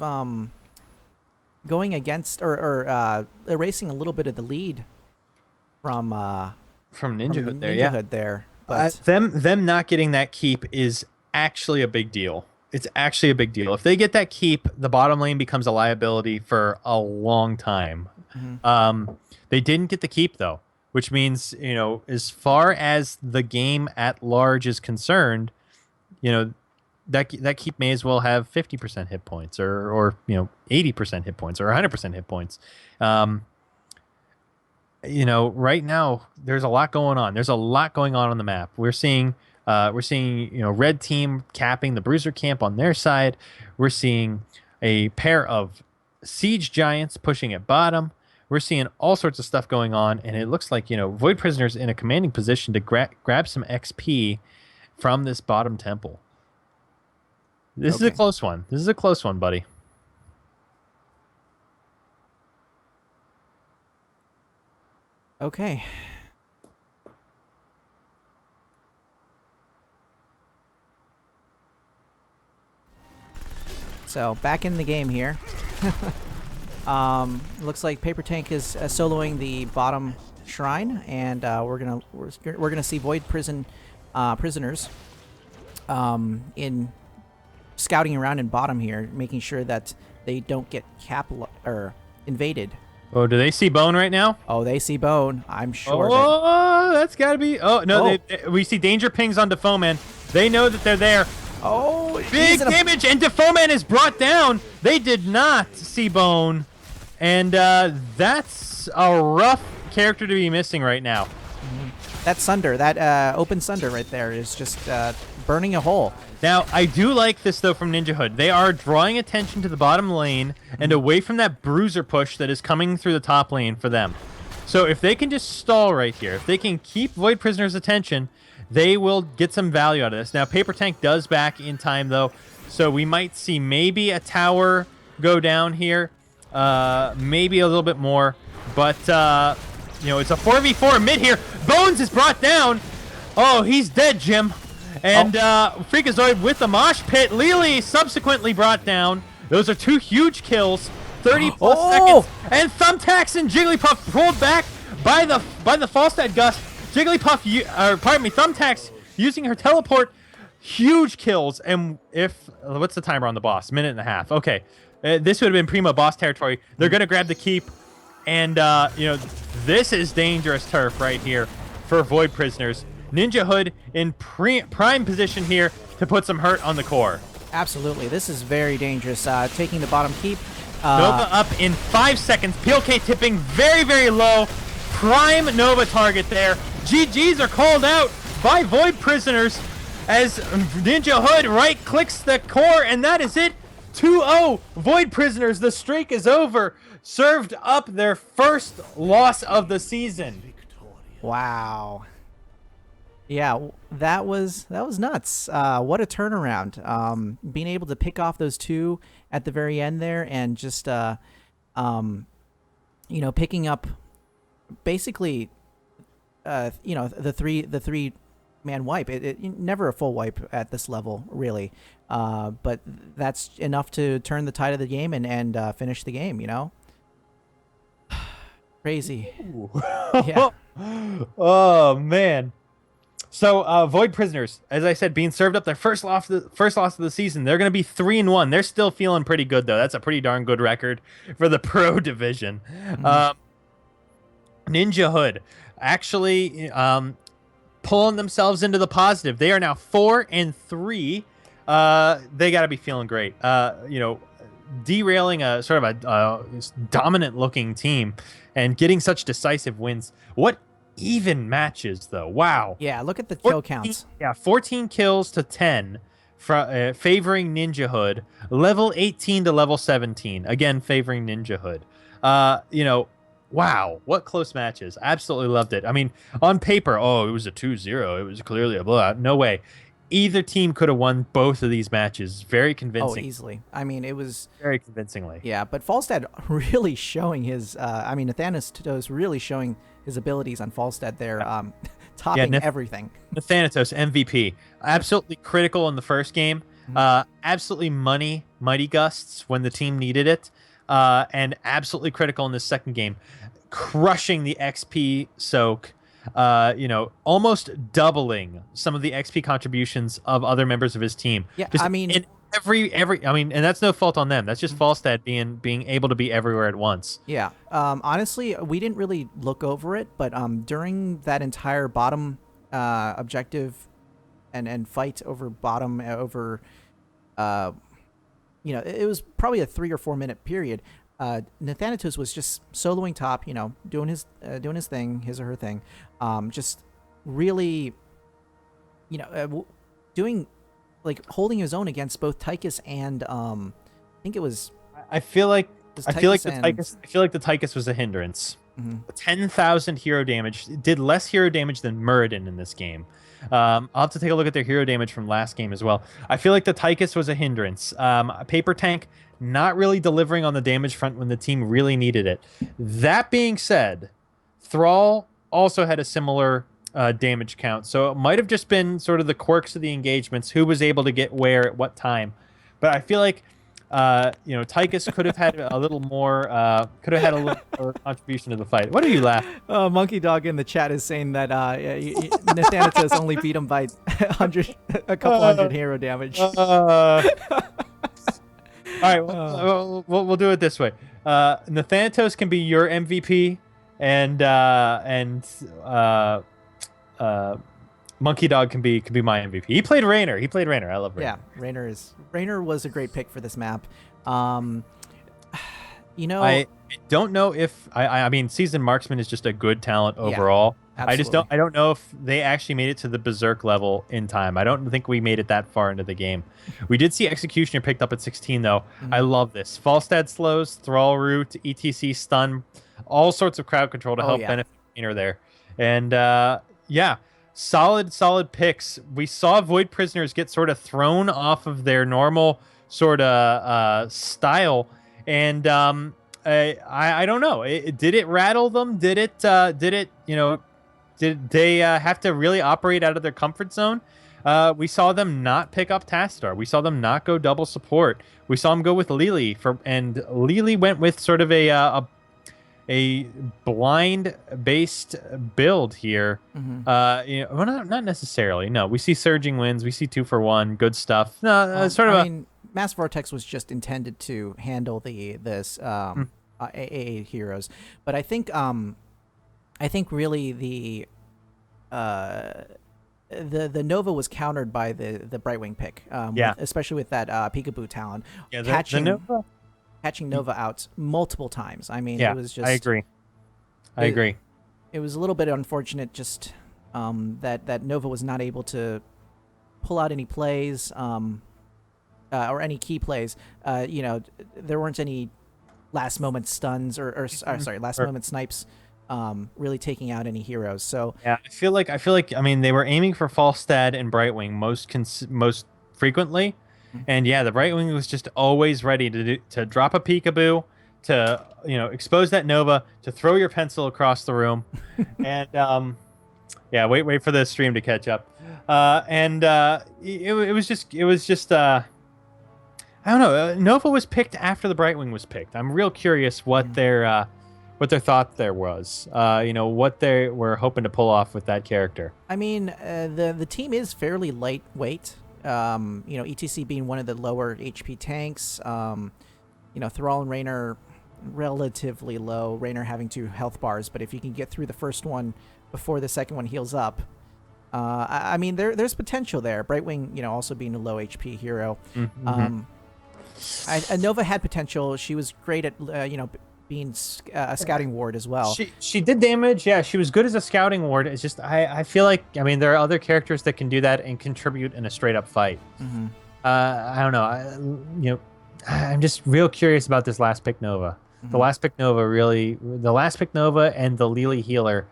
going against or erasing a little bit of the lead from NinjaHood there. NinjaHood there. But them not getting that keep is actually a big deal. It's actually a big deal. If they get that keep, the bottom lane becomes a liability for a long time. They didn't get the keep, though, which means, you know, as far as the game at large is concerned, you know, that keep may as well have 50% hit points or you know, 80% hit points or 100% hit points. You know, right now, there's a lot going on. There's a lot going on the map. We're seeing, you know, red team capping the Bruiser camp on their side. We're seeing a pair of siege giants pushing at bottom. We're seeing all sorts of stuff going on, and it looks like, you know, Void Prisoners in a commanding position to grab some XP from this bottom temple. This is a close one. This is a close one, buddy. Okay. So back in the game here. Looks like Paper Tank is soloing the bottom shrine, and we're gonna see Void Prisoners in scouting around in bottom here, making sure that they don't get invaded Oh, do they see Bone right now? Oh, they see Bone. I'm sure. Oh, that's got to be. Oh, no. We see danger pings on Defoeman. They know that they're there. Oh, big damage, and Defoeman is brought down. They did not see Bone. And that's a rough character to be missing right now. That Sunder, that open Sunder right there is just burning a hole. Now, I do like this, though, from NinjaHood. They are drawing attention to the bottom lane and away from that bruiser push that is coming through the top lane for them. So if they can just stall right here, if they can keep Void Prisoner's attention, they will get some value out of this. Now, Paper Tank does back in time, though, so we might see maybe a tower go down here, maybe a little bit more. But, it's a 4v4 mid here. Bones is brought down. Oh, he's dead, Jim. And Freakazoid with the mosh pit. Lily subsequently brought down. Those are 2 huge kills. 30+ seconds. And Thumbtacks and Jigglypuff pulled back by the Falstad Gust. Thumbtacks using her teleport. Huge kills. And what's the timer on the boss? 1.5 minutes. Okay. This would have been primo boss territory. They're going to grab the keep. And, this is dangerous turf right here for Void Prisoners. NinjaHood in prime position here to put some hurt on the core. Absolutely. This is very dangerous. Taking the bottom keep. Nova up in 5 seconds. PLK tipping very, very low. Prime Nova target there. GGs are called out by Void Prisoners as NinjaHood right-clicks the core, and that is it. 2-0. Void Prisoners. The streak is over. Served up their first loss of the season. Wow. Yeah, that was nuts. What a turnaround. Being able to pick off those 2 at the very end there, and just picking up basically the three man wipe. It never a full wipe at this level, really. But that's enough to turn the tide of the game and finish the game, Crazy. Yeah. Oh man. So Void Prisoners, as I said, being served up their first loss of the season. They're going to be 3-1. They're still feeling pretty good, though. That's a pretty darn good record for the pro division. NinjaHood actually pulling themselves into the positive. They are now 4-3. They got to be feeling great. Derailing a sort of a dominant looking team and getting such decisive wins. What even matches, though. Wow. Yeah, look at the kill counts. Yeah, 14 kills to 10 favoring NinjaHood. Level 18 to level 17. Again, favoring NinjaHood. Wow, what close matches. Absolutely loved it. I mean, on paper, it was a 2-0. It was clearly a blowout. No way. Either team could have won both of these matches. Very convincing. Oh, easily. I mean, it was... very convincingly. Yeah, but Falstad really showing his... Nathanatos really showing his abilities on Falstad there, topping everything. Nathanatos, MVP. Absolutely critical in the first game. Absolutely mighty gusts when the team needed it. And absolutely critical in the second game. Crushing the XP soak. Almost doubling some of the XP contributions of other members of his team. Yeah, in and that's no fault on them. That's just Falstad being able to be everywhere at once. Yeah. Honestly, we didn't really look over it, but during that entire bottom objective and fight over bottom it was probably a 3 or 4 minute period. Nathanatos was just soloing top, doing his thing, his or her thing, just really, doing, like, holding his own against both Tychus and I think it was. I feel like the Tychus was a hindrance. 10,000 hero damage. Did less hero damage than Muradin in this game. I'll have to take a look at their hero damage from last game as well. I feel like the Tychus was a hindrance. Paper Tank not really delivering on the damage front when the team really needed it. That being said, Thrall also had a similar damage count, so it might have just been sort of the quirks of the engagements, who was able to get where at what time. But I feel like Tychus could have had a little more contribution to the fight. What are you laughing? Monkey Dog in the chat is saying that Nathanatos only beat him by a couple hundred hero damage. All right, we'll do it this way. The Thanatos can be your MVP, and uh, uh, Monkey Dog can be my MVP. He played Raynor. I love Yeah, Raynor. Raynor was a great pick for this map. Um, you know, I don't know if I mean Seasoned Marksman is just a good talent overall. absolutely. I don't know if they actually made it to the Berserk level in time. I don't think we made it that far into the game. We did see Executioner picked up at 16 though. I love this. Falstad slows, Thrall Root, ETC stun, all sorts of crowd control to help benefit Raynor there. And yeah, solid picks. We saw Void Prisoners get sort of thrown off of their normal sort of style, and I don't know. Did it rattle them? Did it did they have to really operate out of their comfort zone? We saw them not pick up Tastar. We saw them not go double support. We saw them go with Lili and Lili went with sort of a blind based build here. Well, not necessarily. No, we see surging wins. We see 2-for-1. Good stuff. No, I mean, Mass Vortex was just intended to handle this AA heroes, but I think really the Nova was countered by the Brightwing pick. Especially with that Peekaboo talent. Yeah, the Nova. Catching Nova out multiple times. I mean, it was just. I agree. It was a little bit unfortunate, just that Nova was not able to pull out any plays, or any key plays. There weren't any last moment stuns or last moment snipes, really taking out any heroes. So yeah, I feel like I mean they were aiming for Falstad and Brightwing most frequently. And yeah, the Brightwing was just always ready to drop a peekaboo, to expose that Nova, to throw your pencil across the room, and yeah, wait for the stream to catch up. It was just I don't know. Nova was picked after the Brightwing was picked. I'm real curious what their thought there was. What they were hoping to pull off with that character. I mean, the team is fairly lightweight. ETC being one of the lower HP tanks. Thrall and Raynor relatively low. Raynor having 2 health bars, but if you can get through the first one before the second one heals up, I mean there's potential there. Brightwing, also being a low HP hero. Nova had potential. She was great at being a scouting ward as well. She did damage. Yeah, she was good as a scouting ward. It's just I feel like there are other characters that can do that and contribute in a straight up fight. I don't know. I'm just real curious about this last pick Nova. The last pick Nova and the Lili healer.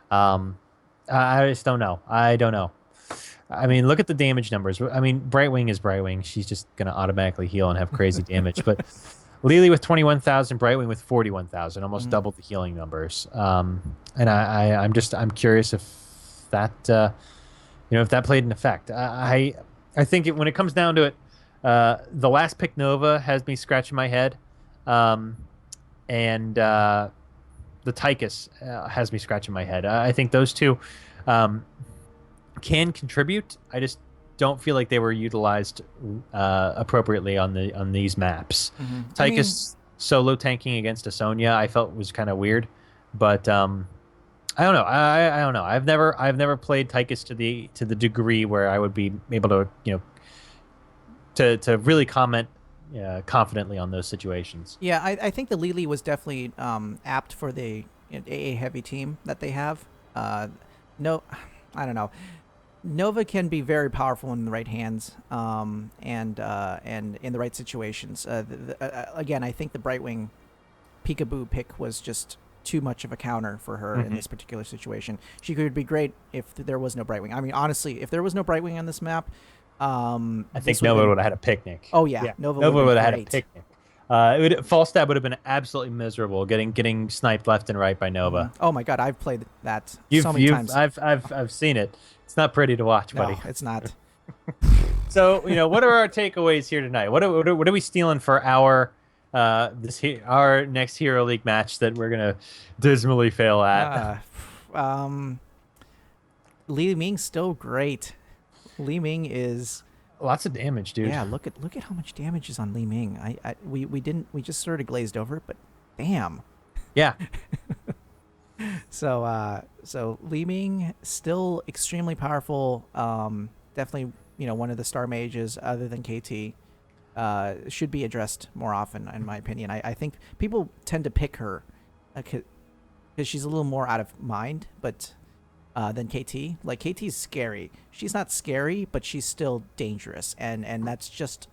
I just don't know. I don't know. I mean, look at the damage numbers. I mean, Brightwing is Brightwing. She's just gonna automatically heal and have crazy damage, but. Lili with 21,000, Brightwing with 41,000, almost double the healing numbers. And I'm curious if that if that played an effect. I think when it comes down to it, the last pick Nova has me scratching my head, and the Tychus has me scratching my head. I think those two can contribute. I just don't feel like they were utilized appropriately on these maps. Tychus solo tanking against a Sonya I felt was kind of weird, but I don't know. I don't know. I've never played Tychus to the degree where I would be able to to really comment confidently on those situations. Yeah, I think the Lili was definitely apt for the AA heavy team that they have. No, I don't know. Nova can be very powerful in the right hands, and in the right situations. Again, I think the Brightwing Peekaboo pick was just too much of a counter for her in this particular situation. She could be great if there was no Brightwing. I mean, honestly, if there was no Brightwing on this map, I think Nova would have had a picnic. Oh yeah. Nova would have had a picnic. Falstad would have been absolutely miserable getting sniped left and right by Nova. Oh my god, I've played that so many times. I've seen it. It's not pretty to watch, buddy. No, it's not. So what are our takeaways here tonight? What are we stealing for our next Hero League match that we're gonna dismally fail at? Li Ming's still great. Li Ming is lots of damage, dude. Yeah, look at how much damage is on Li Ming. We just sort of glazed over it, but Damn. Yeah. So Li Ming still extremely powerful. Definitely, one of the star mages other than KT. Should be addressed more often, in my opinion. I think people tend to pick her because she's a little more out of mind, but than KT. Like, KT's scary. She's not scary, but she's still dangerous, and that's just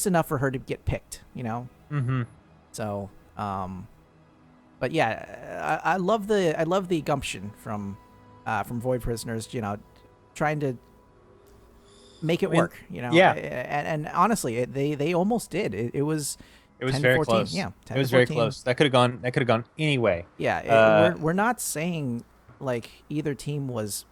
enough for her to get picked. Mm-hmm. So, but yeah, I love the gumption from Void Prisoners. Trying to make it work. Yeah. And honestly, they almost did. It was. It was 10 very 14. close. Yeah, 10 it was to very 14. close. That could have gone any way. Yeah, we're not saying like either team was,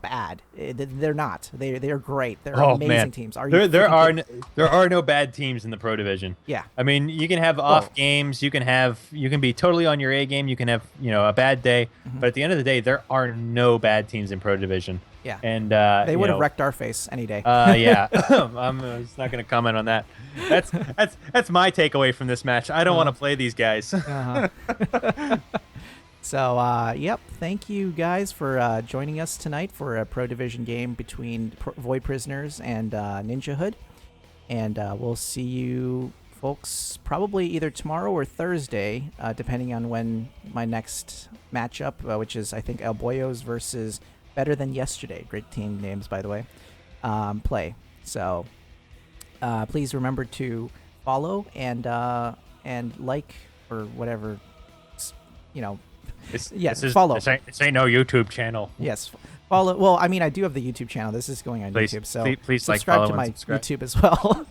bad. They're not. They're great. They're amazing teams. There are no bad teams in the Pro Division. Yeah. I mean, you can have off games. You can be totally on your A game. You can have a bad day. Mm-hmm. But at the end of the day, there are no bad teams in Pro Division. Yeah. And they would have wrecked our face any day. Yeah. I'm just not going to comment on that. That's my takeaway from this match. I don't want to play these guys. So, yep. Thank you guys for joining us tonight for a Pro Division game between Void Prisoners and NinjaHood. And we'll see you folks probably either tomorrow or Thursday, depending on when my next matchup, which is, I think, El Boyos versus Better Than Yesterday. Great team names, by the way. Play. So, please remember to follow and like or whatever, Follow. This ain't no YouTube channel. Yes, follow. Well, I mean, I do have the YouTube channel. This is going on YouTube, so please subscribe to my YouTube as well.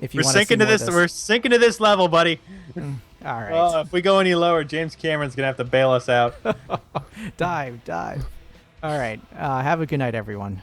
If you want to see more of this. We're sinking to this level, buddy. All right. Well, if we go any lower, James Cameron's gonna have to bail us out. Dive. All right. Have a good night, everyone.